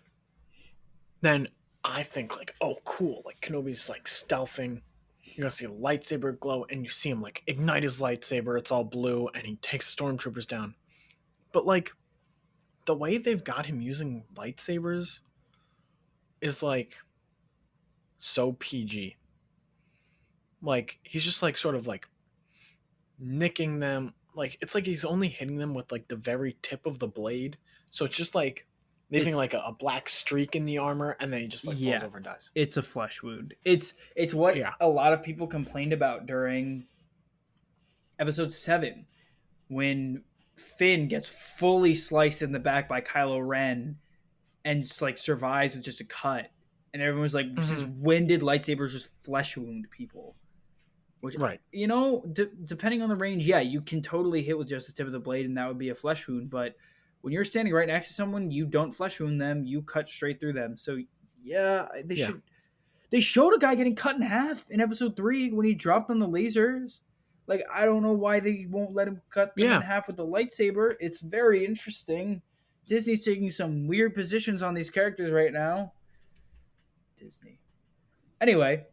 B: then I think like, oh cool, like Kenobi's like stealthing. You're gonna see a lightsaber glow, and you see him like ignite his lightsaber. It's all blue, and he takes stormtroopers down. But like the way they've got him using lightsabers is like so PG. Like he's just like sort of like nicking them. Like it's like he's only hitting them with like the very tip of the blade. So it's just like leaving
A: It's
B: like a black streak in the armor, and then he just like falls
A: yeah,
B: over and dies.
A: it's a flesh wound. It's what
B: Yeah.
A: a lot of people complained about during episode 7 when Finn gets fully sliced in the back by Kylo Ren and just like survives with just a cut. And everyone's like, since
B: Mm-hmm.
A: when did lightsabers just flesh wound people? Which,
B: Right.
A: depending on the range, yeah, you can totally hit with just the tip of the blade and that would be a flesh wound. But when you're standing right next to someone, you don't flesh wound them, you cut straight through them. So, yeah, they
B: Yeah.
A: should. They showed a guy getting cut in half in episode 3 when he dropped on the lasers. Like, I don't know why they won't let him cut them in
B: Yeah.
A: half with the lightsaber. It's very interesting. Disney's taking some weird positions on these characters right now. Disney. Anyway,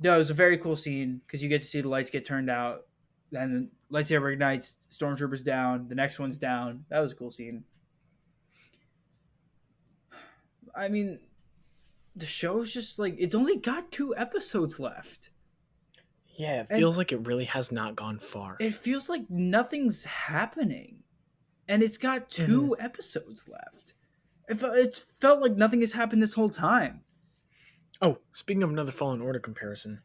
A: no, it was a very cool scene because you get to see the lights get turned out. Then the lightsaber ignites, stormtroopers down, the next one's down. That was a cool scene. I mean, the show's just like, it's only got 2 episodes left.
B: Yeah. It
A: And
B: feels like it really has not gone far.
A: it feels like nothing's happening. And it's got 2 episodes left. It felt like nothing has happened this whole time.
B: Oh, speaking of another Fallen Order comparison,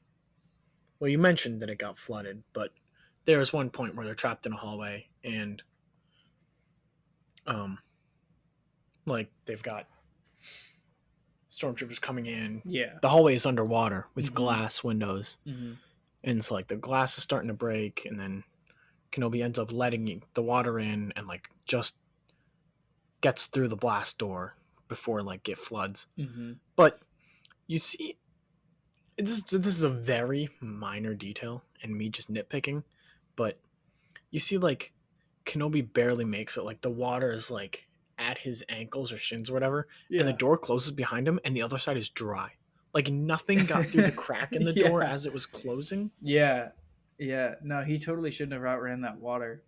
B: well, you mentioned that it got flooded, but there is one point where they're trapped in a hallway and, um, like they've got stormtroopers coming in.
A: Yeah.
B: The hallway is underwater with
A: Mhm.
B: glass windows, and it's like the glass is starting to break, and then Kenobi ends up letting the water in and like just gets through the blast door before like it floods. But you see, this is a very minor detail and me just nitpicking, but you see like Kenobi barely makes it. Like the water is like at his ankles or shins or whatever, and the door closes behind him, and the other side is dry. Like nothing got through the crack in the door
A: Yeah.
B: as it was closing.
A: Yeah. Yeah. No, he totally shouldn't have outran that water.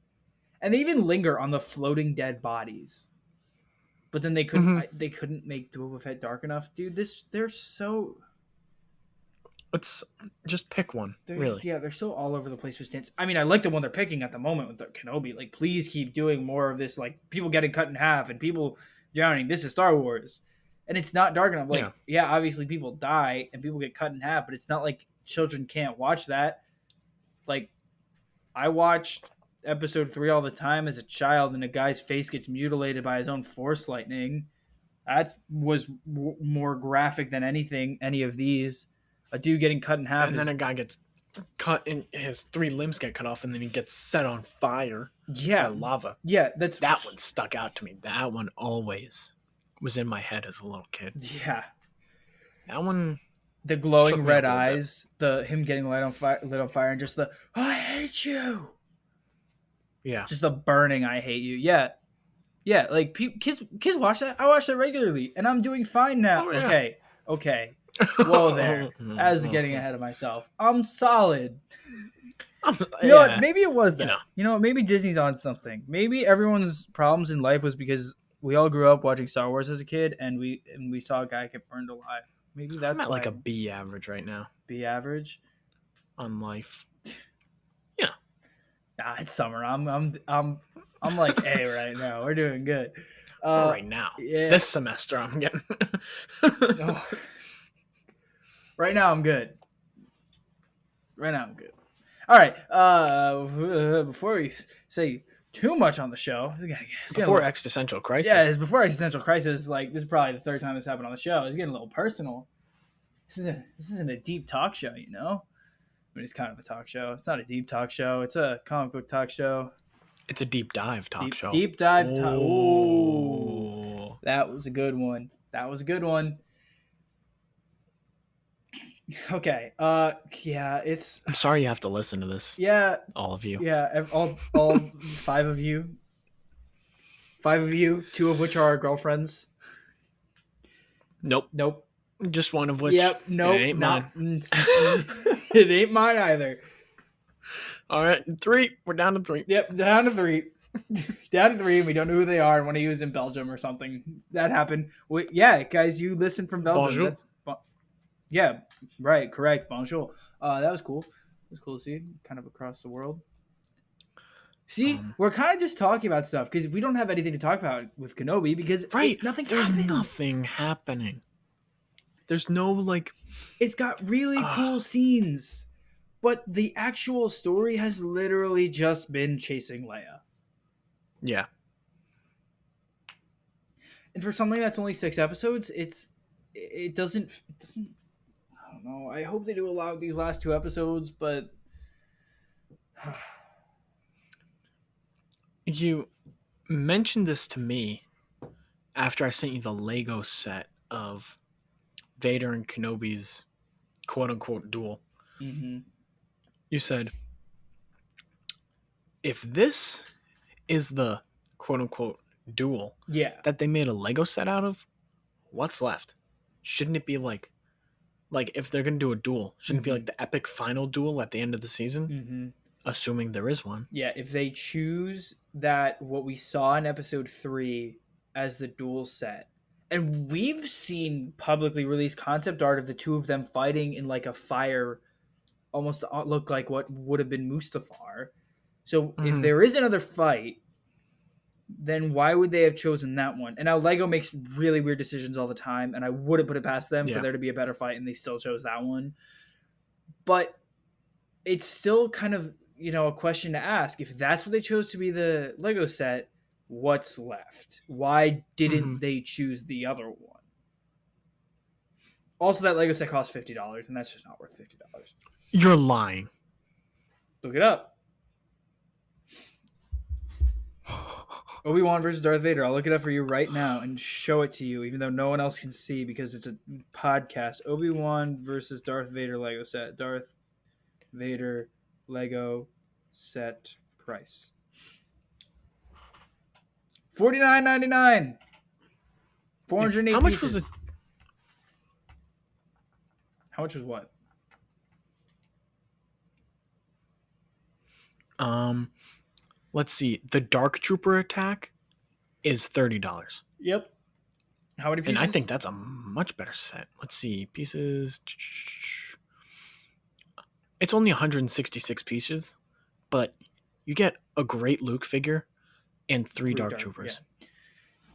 A: And they even linger on the floating dead bodies. But then they couldn't make Boba Fett dark enough. Dude, they're so
B: Let's just pick one, really.
A: yeah, they're so all over the place with stance. I mean, I like the one they're picking at the moment with the Kenobi. Like, please keep doing more of this, like people getting cut in half and people drowning. This is Star Wars. And it's not dark enough. Like, yeah, obviously people die and people get cut in half, but it's not like children can't watch that. Like, I watched episode 3 all the time as a child, and a guy's face gets mutilated by his own force lightning. That was more graphic than any of these. A dude getting cut in half,
B: and then a guy gets cut and his 3 limbs get cut off, and then he gets set on fire by lava.
A: Yeah,
B: that one stuck out to me. That one always. was in my head as a little kid.
A: Yeah.
B: That one,
A: The
B: shook
A: glowing
B: me
A: red
B: up a little bit.
A: eyes, the him getting lit on fire, and just the I hate you.
B: Yeah.
A: Just the burning I hate you. Yeah. Yeah, like kids watch that. I watch that regularly, and I'm doing fine now.
B: Oh yeah.
A: Okay, okay. Whoa there. I was getting ahead of myself. I'm solid. You know what?
B: Yeah.
A: Maybe it was
B: You know.
A: that. You know what? Maybe Disney's on something. Maybe everyone's problems in life was because we all grew up watching Star Wars as a kid, and we saw a guy get burned alive. Maybe
B: I'm
A: that's
B: at like
A: why
B: a B average right now
A: be average.
B: on life. Yeah.
A: Nah, it's summer. I'm like A right now. We're doing good.
B: Right now.
A: Yeah.
B: This semester I'm getting.
A: Oh, right now I'm good. Right now I'm good. All right. Before we say too much on the show,
B: Before existential crisis.
A: yeah, it's before existential crisis. Like this is probably the third time this happened on the show. It's getting a little personal. This isn't a deep talk show, you know. I mean, it's kind of a talk show. It's not a deep talk show. It's a comic book talk show.
B: It's a deep dive talk show.
A: Deep dive. Ooh,
B: Oh.
A: that was a good one. That was a good one. Okay. Yeah. It's.
B: I'm sorry you have to listen to this.
A: Yeah.
B: All of you.
A: Yeah. All five of you. 5 of you, 2 of which are our girlfriends.
B: Nope.
A: Nope.
B: Just one of which.
A: Yep. Nope.
B: It ain't mine.
A: It ain't mine either.
B: All right. 3. We're down to 3.
A: Yep. Down to 3. Down to 3. And we don't know who they are. And one of you is in Belgium or something. That happened. Yeah, guys, you listen from Belgium.
B: Bonjour.
A: Yeah. Right. Correct. Bonjour. That was cool. It was cool to see. Kind of across the world. See, we're kind of just talking about stuff because we don't have anything to talk about with Kenobi because nothing happens.
B: There's nothing happening. There's no like.
A: It's got really cool scenes, but the actual story has literally just been chasing Leia.
B: Yeah.
A: And for something that's only 6 episodes, it doesn't. I don't know. I hope they do a lot with these last 2 episodes, but.
B: You mentioned this to me after I sent you the Lego set of Vader and Kenobi's quote-unquote duel.
A: Mm-hmm.
B: You said, if this is the quote-unquote duel that they made a Lego set out of, what's left? Shouldn't it be like if they're going to do a duel, shouldn't it be like the epic final duel at the end of the season?
A: Mm-hmm.
B: Assuming there is one.
A: Yeah, if they choose that what we saw in episode 3 as the duel set, and we've seen publicly released concept art of the 2 of them fighting in like a fire, almost look like what would have been Mustafar. So if there is another fight, then why would they have chosen that one? And now Lego makes really weird decisions all the time, and I wouldn't put it past them for there to be a better fight, and they still chose that one. But it's still kind of, a question to ask. If that's what they chose to be the Lego set, what's left? Why didn't they choose the other one? Also, that Lego set costs $50, and that's just not worth $50.
B: You're lying.
A: Look it up. Obi-Wan versus Darth Vader. I'll look it up for you right now and show it to you, even though no one else can see because it's a podcast. Obi-Wan versus Darth Vader Lego set. Darth Vader Lego set price. $49.99. 408
B: How much
A: pieces.
B: was it?
A: How much was what?
B: Let's see. The Dark Trooper attack is $30.
A: Yep. How many pieces?
B: And I think that's a much better set. Let's see. Pieces. It's only 166 pieces, but you get a great Luke figure and 3 Dark Troopers.
A: Yeah.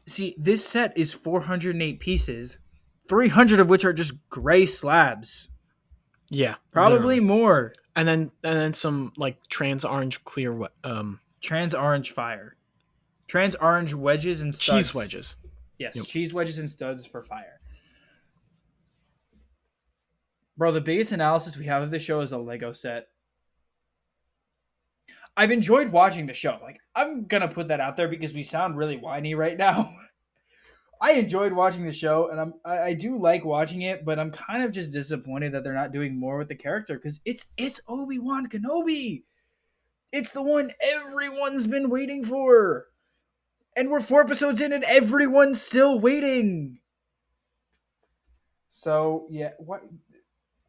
A: See, this set is 408 pieces, 300 of which are just gray slabs.
B: Yeah.
A: Probably
B: literally.
A: more.
B: And then some like trans orange clear
A: trans orange fire. Trans orange wedges and studs.
B: Cheese wedges.
A: Yes, cheese wedges and studs for fire. Bro, the biggest analysis we have of this show is a Lego set. I've enjoyed watching the show. Like, I'm gonna put that out there because we sound really whiny right now. I enjoyed watching the show, and I do like watching it, but I'm kind of just disappointed that they're not doing more with the character because it's Obi-Wan Kenobi. It's the one everyone's been waiting for, and we're 4 episodes in, and everyone's still waiting. So yeah, what?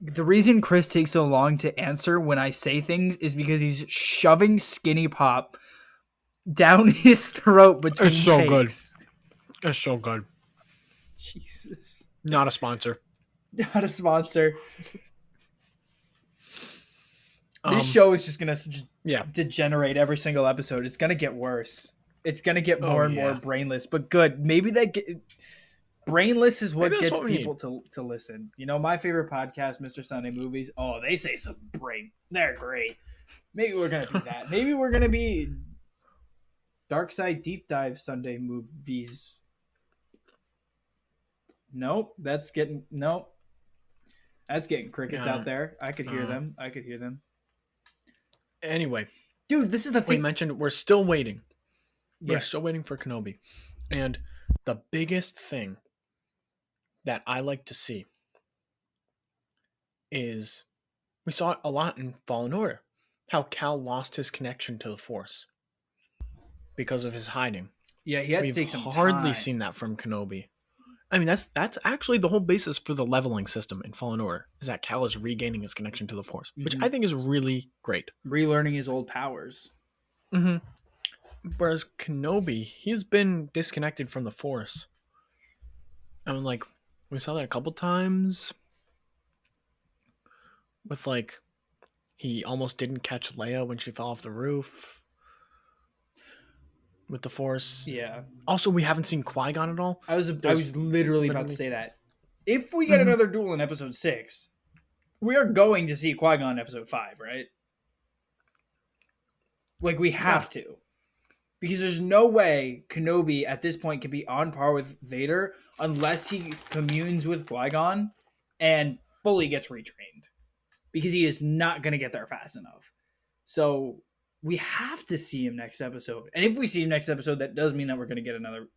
A: The reason Chris takes so long to answer when I say things is because he's shoving Skinny Pop down his throat
B: It's
A: between
B: so good.
A: takes.
B: It's so good.
A: Jesus.
B: Not a sponsor.
A: Not a sponsor. This show is just gonna degenerate every single episode. It's gonna get worse. It's gonna get more and more brainless, but good. Maybe brainless is what gets people to listen. You know, my favorite podcast, Mr. Sunday Movies. Oh, they say some brain. They're great. Maybe we're gonna do that. Maybe we're gonna be Dark Side Deep Dive Sunday Movies. Nope, that's getting crickets out there. I could hear them.
B: Anyway,
A: dude, this is the thing.
B: We mentioned we're still waiting. We're still waiting for Kenobi. And the biggest thing that I like to see is we saw it a lot in Fallen Order. How Cal lost his connection to the Force because of his hiding.
A: Yeah, he had to take some time.
B: We've hardly seen that from Kenobi. I mean, that's actually the whole basis for the leveling system in Fallen Order, is that Cal is regaining his connection to the Force, which I think is really great.
A: Relearning his old powers.
B: Mm-hmm. Whereas Kenobi, he's been disconnected from the Force. I mean, like, we saw that a couple times with, like, he almost didn't catch Leia when she fell off the roof with the Force.
A: Yeah.
B: Also, we haven't seen Qui-Gon at all.
A: I was literally about to say that. If we get another duel in episode 6, we are going to see Qui-Gon in episode 5, right? Like, we have to. Because there's no way Kenobi at this point can be on par with Vader unless he communes with Qui-Gon and fully gets retrained. Because he is not going to get there fast enough. So we have to see him next episode. And if we see him next episode, that does mean that we're going to get another...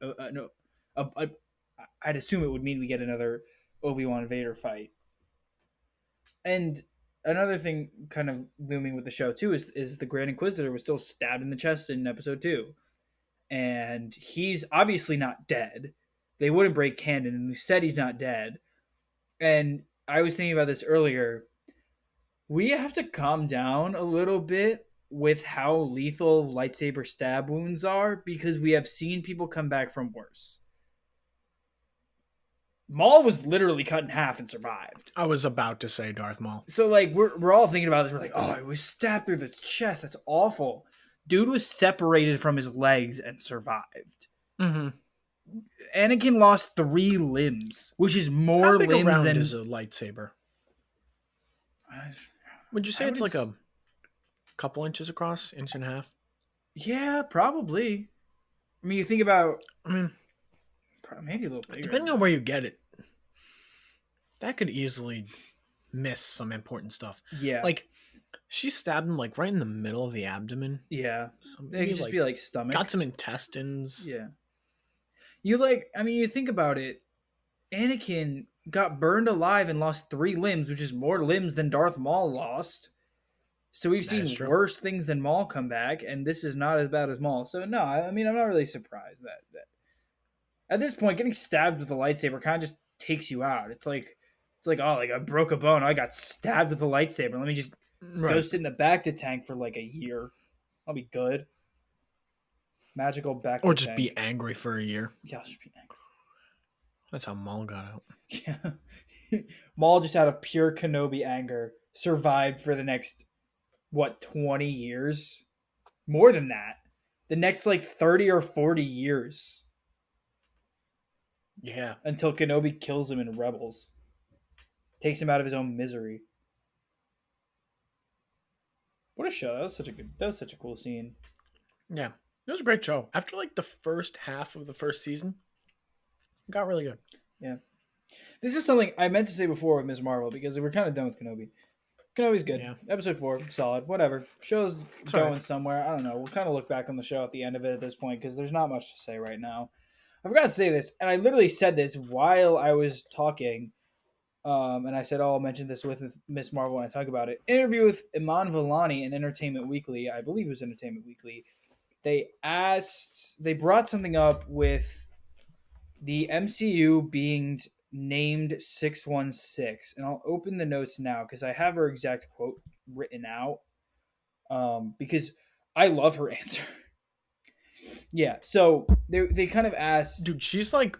A: I'd assume it would mean we get another Obi-Wan Vader fight. And another thing kind of looming with the show, too, is the Grand Inquisitor was still stabbed in the chest in episode 2. And he's obviously not dead. They wouldn't break canon, and we said he's not dead. And I was thinking about this earlier. We have to calm down a little bit with how lethal lightsaber stab wounds are, because we have seen people come back from worse. Maul was literally cut in half and survived.
B: I was about to say Darth Maul.
A: So, like, we're all thinking about this. We're like, oh, it was stabbed through the chest. That's awful. Dude was separated from his legs and survived.
B: Mm-hmm.
A: Anakin lost 3 limbs, which is more
B: How big
A: limbs
B: around
A: than
B: is a lightsaber. Would you say it's like a couple inches across, inch and a half?
A: Yeah, probably. I mean, you think about.
B: I mean,
A: maybe a little bigger.
B: Depending on where you get it, that could easily miss some important stuff.
A: Yeah,
B: like she stabbed him like right in the middle of the abdomen.
A: Yeah, it could just be like stomach.
B: Got some intestines.
A: Yeah. You think about it. Anakin got burned alive and lost 3 limbs, which is more limbs than Darth Maul lost. So we've seen worse things than Maul come back, and this is not as bad as Maul. So no, I mean, I'm not really surprised that at this point, getting stabbed with a lightsaber kind of just takes you out. It's like I broke a bone. I got stabbed with a lightsaber. Let me just go sit in the back to tank for like a year. I'll be good. Magical back to
B: or just
A: tank.
B: Be angry for a year.
A: Yeah, I'll just be angry.
B: That's how Maul got out.
A: Yeah. Maul just out of pure Kenobi anger survived for the next 20 years? More than that. The next 30 or 40 years.
B: Yeah.
A: Until Kenobi kills him in Rebels. Takes him out of his own misery. What a show. That was such a cool scene.
B: Yeah. It was a great show. After the first half of the first season, it got really good.
A: Yeah. This is something I meant to say before with Ms. Marvel, because we're kind of done with Kenobi. Kenobi's good. Yeah. Episode 4, solid. Whatever. Show's going somewhere. I don't know. We'll kind of look back on the show at the end of it at this point, because there's not much to say right now. I forgot to say this, and I literally said this while I was talking. And I said, "Oh, I'll mention this with Miss Marvel when I talk about it." Interview with Iman Vellani in Entertainment Weekly. I believe it was Entertainment Weekly. They brought something up with the MCU being named 616, and I'll open the notes now because I have her exact quote written out. Because I love her answer. Yeah, so they kind of asked.
B: Dude, she like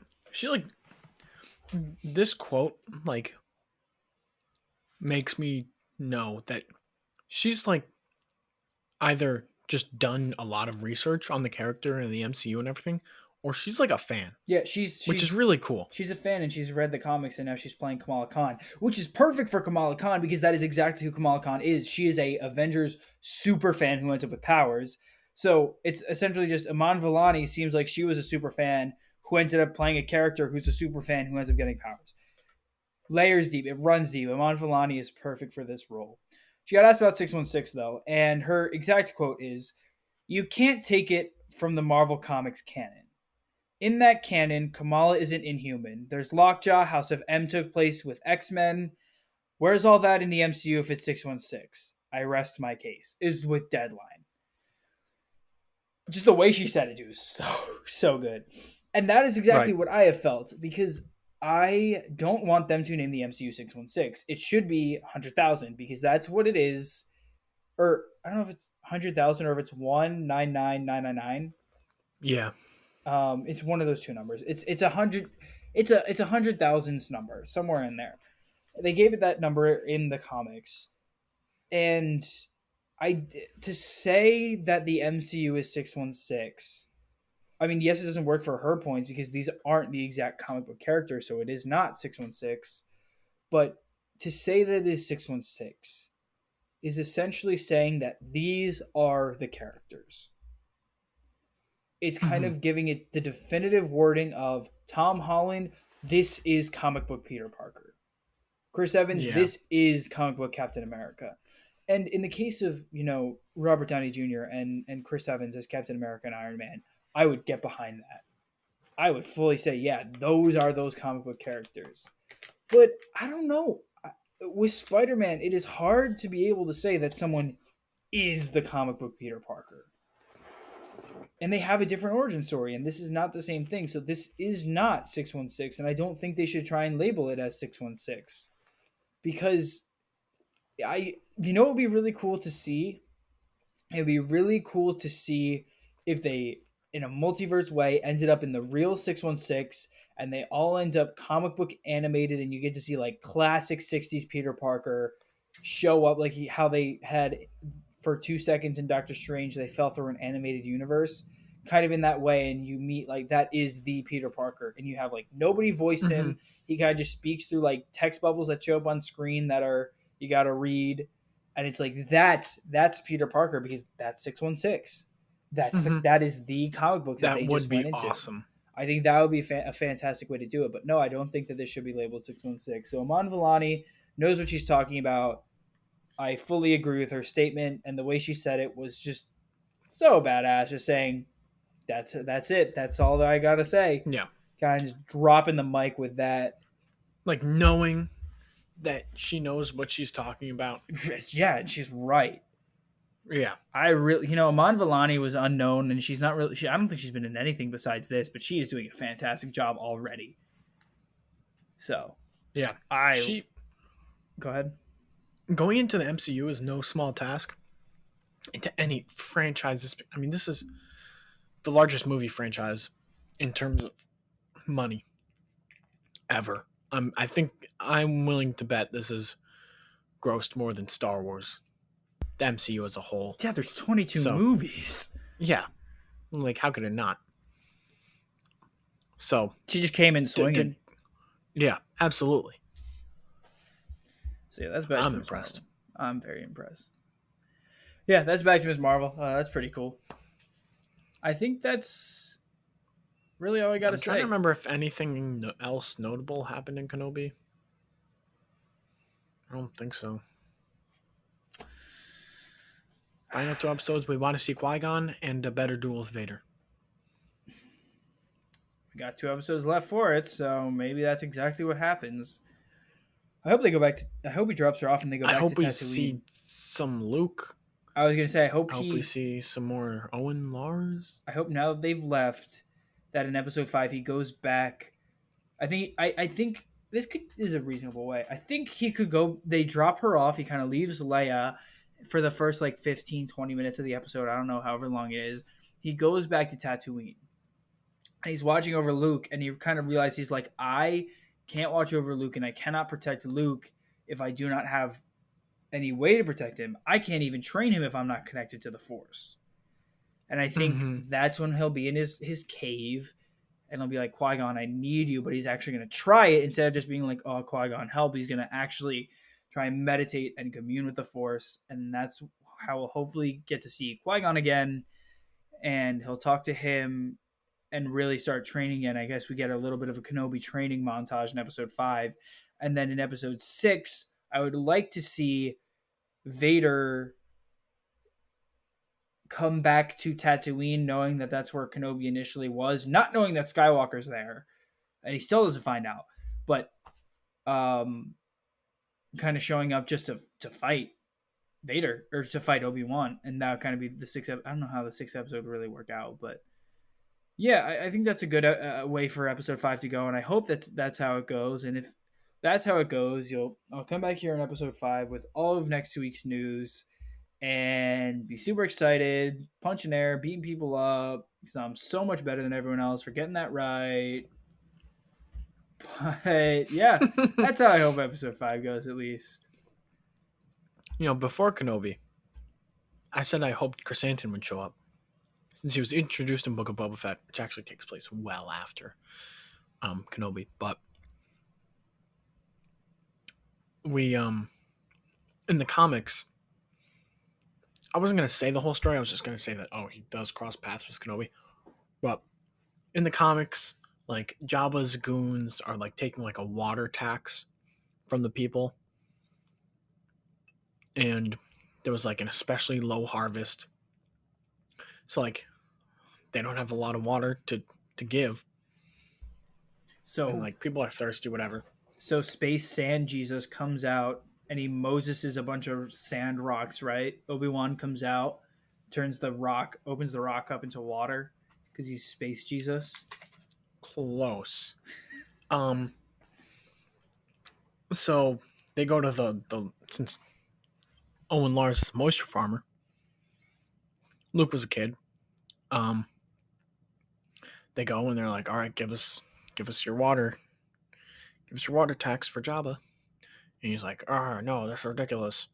B: this quote like makes me know that she's like either just done a lot of research on the character and the MCU and everything, or she's like a fan,
A: Yeah,
B: which is really cool.
A: she's a fan and she's read the comics and now she's playing Kamala Khan, which is perfect for Kamala Khan because that is exactly who Kamala Khan is. She is a Avengers super fan who ends up with powers. So it's essentially just Iman Vellani seems like she was a super fan who ended up playing a character who's a super fan who ends up getting powers. Layers deep, it runs deep. Iman Vellani is perfect for this role. She got asked about 616 though, and her exact quote is, "You can't take it from the Marvel Comics canon. In that canon, Kamala isn't inhuman. There's Lockjaw, House of M took place with X-Men. Where's all that in the MCU if it's 616? I rest my case." Is with Deadline. Just the way she said it, dude, was so good. And that is exactly
B: Right.
A: what I have felt because I don't want them to name the MCU 616. It should be 100,000 because that's what it is. Or I don't know if it's 100,000 or if it's 199,999.
B: Yeah.
A: It's one of those two numbers. It's 100. It's a 100,000s number somewhere in there. They gave it that number in the comics, and to say that the MCU is 616. I mean, yes, it doesn't work for her points because these aren't the exact comic book characters, so it is not 616. But to say that it is 616 is essentially saying that these are the characters. It's kind
B: Mm-hmm.
A: of giving it the definitive wording of Tom Holland, this is comic book Peter Parker. Chris Evans,
B: Yeah.
A: this is comic book Captain America. And in the case of, Robert Downey Jr. and Chris Evans as Captain America and Iron Man, I would get behind that. I would fully say, yeah, those are those comic book characters. But I don't know. With Spider Man, it is hard to be able to say that someone is the comic book Peter Parker. And they have a different origin story, and this is not the same thing. So this is not 616, and I don't think they should try and label it as 616 because it would be really cool to see. It would be really cool to see if they, in a multiverse way, ended up in the real 616 and they all end up comic book animated, and you get to see like classic 60s Peter Parker show up, like how they had for 2 seconds in Doctor Strange, they fell through an animated universe, kind of in that way, and you meet like that is the Peter Parker, and you have like nobody voice
B: Mm-hmm.
A: him. He kind of just speaks through like text bubbles that show up on screen that are you got to read, and it's like that's Peter Parker because that's 616.
B: Mm-hmm.
A: That is the comic books that
B: That
A: they
B: would
A: just went
B: be
A: into.
B: awesome.
A: I think that would be a fantastic way to do it. But no, I don't think that this should be labeled 616. So Iman Vellani knows what she's talking about. I fully agree with her statement, and the way she said it was just so badass. Just saying, that's it. That's all that I gotta say.
B: Yeah.
A: Kind of just dropping the mic with that.
B: Like knowing that she knows what she's talking about.
A: Yeah, she's right.
B: Yeah.
A: I really, Iman Vellani was unknown, and she's not really. I don't think she's been in anything besides this, but she is doing a fantastic job already. So
B: Yeah.
A: I
B: She
A: go ahead.
B: going into the MCU is no small task. Into any franchise, I mean, this is the largest movie franchise in terms of money ever. I think I'm willing to bet this has grossed more than Star Wars, the MCU as a whole.
A: Yeah, there's 22
B: So
A: movies.
B: yeah, like how could it not? So
A: She just came in swinging.
B: yeah, absolutely.
A: So yeah, that's back to
B: I'm
A: Miss
B: impressed.
A: Marvel. I'm very impressed. Yeah, that's back to Miss Marvel. That's pretty cool. I think that's really all I got to
B: I'm trying to
A: say.
B: remember if anything else notable happened in Kenobi. I don't think so. Final two episodes, we want to see Qui-Gon and a better duel with Vader.
A: got 2 episodes left for it, so maybe that's exactly what happens. I hope they go back to. I hope he drops her off and they go
B: I
A: back to
B: hope we
A: Tatooine.
B: see some Luke.
A: I was gonna say I hope
B: I hope we
A: he.
B: see some more Owen Lars.
A: I hope now that they've left, that in episode 5 he goes back. I think is a reasonable way. I think he could go. They drop her off. He kind of leaves Leia for the first like 15, 20 minutes of the episode. I don't know, however long it is. He goes back to Tatooine and he's watching over Luke, and you kind of realize he's like, I can't watch over Luke, and I cannot protect Luke if I do not have any way to protect him. I can't even train him if I'm not connected to the Force. And I think
B: Mm-hmm.
A: that's when he'll be in his cave, and he'll be like, Qui-Gon, I need you, but he's actually going to try it instead of just being like, oh, Qui-Gon, help. He's going to actually try and meditate and commune with the Force, and that's how we'll hopefully get to see Qui-Gon again, and he'll talk to him and really start training again. I guess we get a little bit of a Kenobi training montage in episode 5. And then in episode 6, I would like to see Vader come back to Tatooine knowing that that's where Kenobi initially was, not knowing that Skywalker's there. And he still doesn't find out. But um kind of showing up just to fight Vader or to fight Obi-Wan, and that would kind of be the sixth. I don't know how the sixth episode would really work out, but yeah, I think that's a good way for episode 5 to go, and I hope that's how it goes. And if that's how it goes, I'll come back here in episode 5 with all of next week's news and be super excited, punching air, beating people up because I'm so much better than everyone else for getting that right. But yeah, that's how I hope episode 5 goes, at least.
B: Before Kenobi, I said I hoped Chrysanthemum would show up, since he was introduced in Book of Boba Fett, which actually takes place well after Kenobi. But we in the comics, I wasn't gonna say the whole story. I was just gonna say that he does cross paths with Kenobi. But in the comics, like Jabba's goons are like taking like a water tax from the people, and there was like an especially low harvest, so like they don't have a lot of water to give, and
A: So
B: like people are thirsty, whatever.
A: So Space Sand Jesus comes out and he Moses a bunch of sand rocks, right? Obi-Wan comes out, opens the rock up into water because he's Space Jesus.
B: Close. Um. So they go to the since Owen Lars is a moisture farmer. Luke was a kid. Um. They go and they're like, all right, give us your water. Give us your water tax for Jabba. And he's like, oh no, that's ridiculous.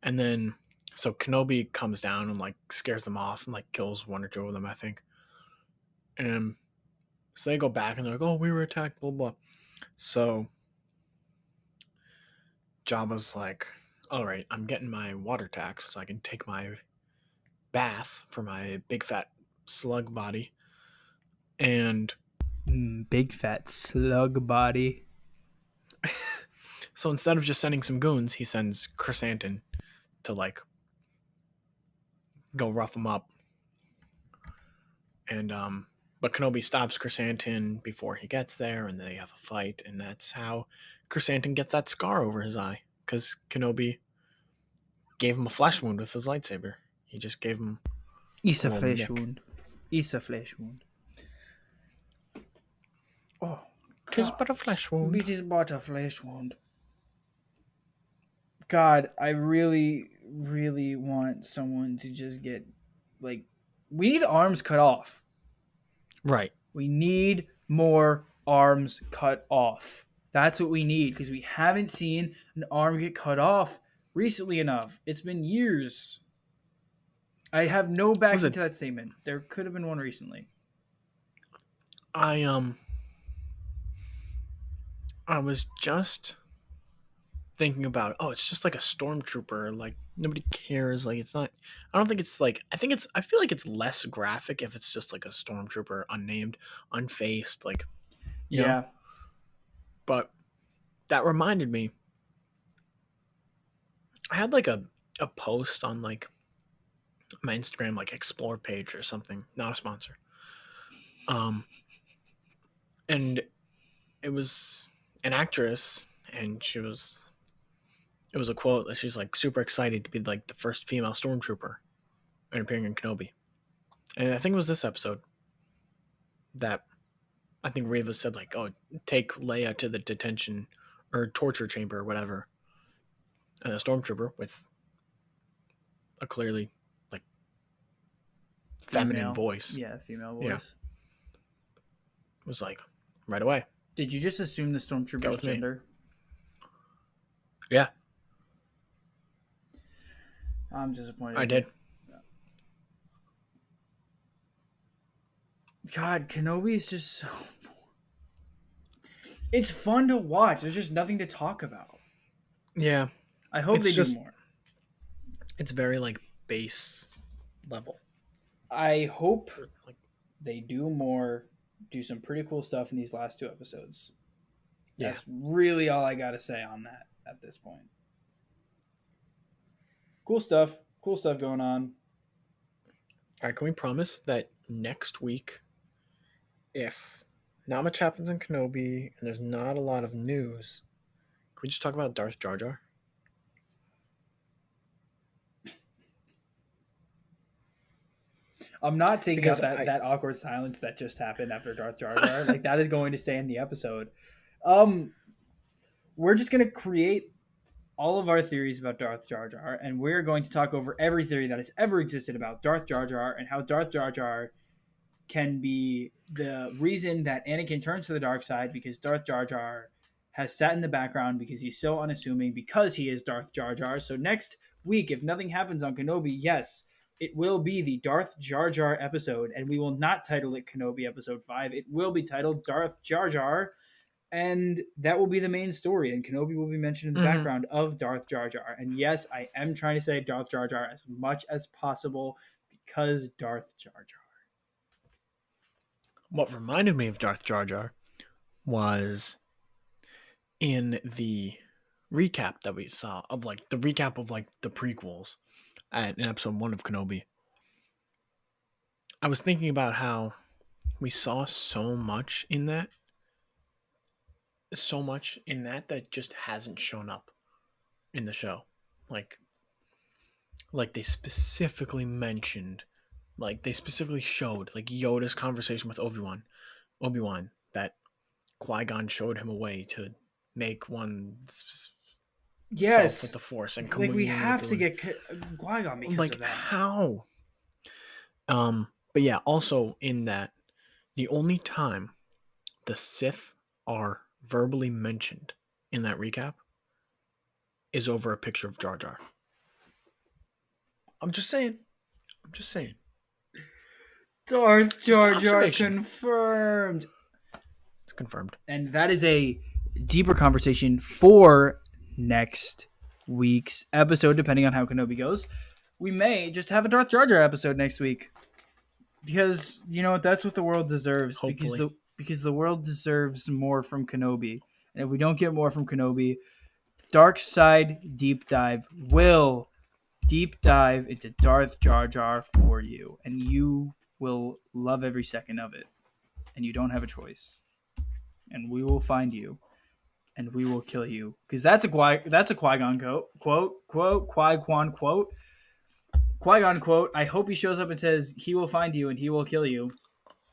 B: And then so Kenobi comes down and like scares them off and like kills one or two of them, I think. And so they go back and they're like, oh, we were attacked, blah blah. So Jabba's like, all right, I'm getting my water tax so I can take my bath for my big fat slug body. And
A: Big fat slug body.
B: so instead of just sending some goons, he sends Chrysanthemum to like go rough him up. And but Kenobi stops Chrysanthemum before he gets there, and they have a fight, and that's how Chrysanthemum gets that scar over his eye, because Kenobi gave him a flesh wound with his lightsaber. He just gave him
A: It's
B: a
A: a
B: little
A: flesh
B: nick.
A: wound. It's a flesh wound. Oh,
B: Tis but a flesh wound.
A: it is but a flesh wound. God, I really, really want someone to just get like, we need arms cut off.
B: Right.
A: We need more arms cut off. That's what we need because we haven't seen an arm get cut off recently enough. It's been years. I have no
B: Was
A: backing
B: it?
A: to that statement. There could have been one recently.
B: I I was just thinking about, oh, it's just like a stormtrooper. Like nobody cares. Like it's not. I don't think it's like. I think it's. I feel like it's less graphic if it's just like a stormtrooper, unnamed, unfaced. Like you know.
A: Yeah.
B: But that reminded me. I had like a post on like my Instagram like explore page or something. Not a sponsor. Um, and it was an actress, and it was a quote that she's like super excited to be like the first female stormtrooper and appearing in Kenobi. And I think it was this episode that I think Reva said like, "Oh, take Leia to the detention or torture chamber or whatever," and a stormtrooper with a clearly like feminine
A: Female.
B: voice,
A: Yeah, female
B: yeah,
A: voice.
B: was like, right away,
A: Did you just assume the
B: go
A: stormtrooper's
B: with me.
A: gender?
B: Yeah,
A: I'm disappointed
B: I
A: in you.
B: did.
A: God, Kenobi is just so. It's fun to watch. There's just nothing to talk about.
B: Yeah,
A: I hope
B: it's
A: they do
B: just
A: more.
B: it's very like base level.
A: I hope
B: Like,
A: they do more, do some pretty cool stuff in these last 2 episodes.
B: yeah.
A: That's really all I got to say on that at this point. Cool stuff. Cool stuff going on.
B: All right, can we promise that next week, if not much happens in Kenobi and there's not a lot of news, can we just talk about Darth Jar Jar?
A: I'm not taking
B: Because
A: out that awkward silence that just happened after Darth Jar Jar. Like that is going to stay in the episode. We're just gonna create all of our theories about Darth Jar Jar, and we're going to talk over every theory that has ever existed about Darth Jar Jar and how Darth Jar Jar can be the reason that Anakin turns to the dark side, because Darth Jar Jar has sat in the background because he's so unassuming, because he is Darth Jar Jar. So next week, if nothing happens on Kenobi, yes, it will be the Darth Jar Jar episode, and we will not title it Kenobi Episode 5. It will be titled Darth Jar Jar, and that will be the main story, and Kenobi will be mentioned in the background of Darth Jar Jar. And yes, I am trying to say Darth Jar Jar as much as possible because Darth Jar Jar.
B: What reminded me of Darth Jar Jar was in the recap that we saw of like the recap of like the prequels in episode 1 of Kenobi. I was thinking about how we saw so much in that that just hasn't shown up in the show. Like they specifically mentioned, like they specifically showed like Yoda's conversation with Obi-Wan, that Qui-Gon showed him a way to make one's self with
A: Yes,
B: the Force and
A: like we
B: commune with
A: have
B: the
A: to get Qui-Gon because
B: like
A: of that.
B: how. But yeah, also in that, the only time the Sith are verbally mentioned in that recap is over a picture of Jar Jar. I'm just saying.
A: Darth
B: Just an
A: Jar Jar
B: observation.
A: confirmed.
B: It's confirmed.
A: And that is a deeper conversation for next week's episode, depending on how Kenobi goes. We may just have a Darth Jar Jar episode next week, because you know that's what the world deserves.
B: Hopefully.
A: Because the world deserves more from Kenobi, and if we don't get more from Kenobi, Dark Side Deep Dive will deep dive into Darth Jar Jar for you, and you will love every second of it, and you don't have a choice. And we will find you, and we will kill you, because that's a Qui-Gon Qui-Gon quote. I hope he shows up and says he will find you and he will kill you,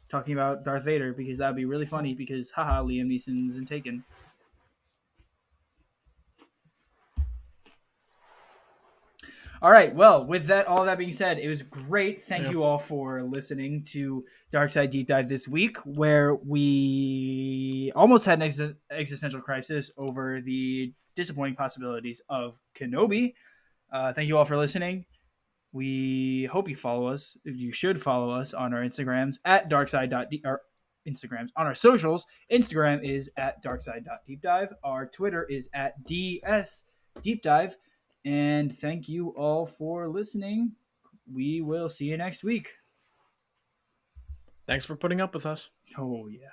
A: talking about Darth Vader, because that would be really funny, because haha, Liam Neeson's in Taken. All right. Well, with all that being said, it was great. Thank you all for listening to Dark Side Deep Dive this week, where we almost had an existential crisis over the disappointing possibilities of Kenobi. Thank you all for listening. We hope you follow us. You should follow us on our Instagrams at darkside.deep. Our Instagrams on our socials. Instagram is at darkside.deepdive. Our Twitter is at dsdeepdive. And thank you all for listening. We will see you next week.
B: Thanks for putting up with us.
A: Oh, yeah.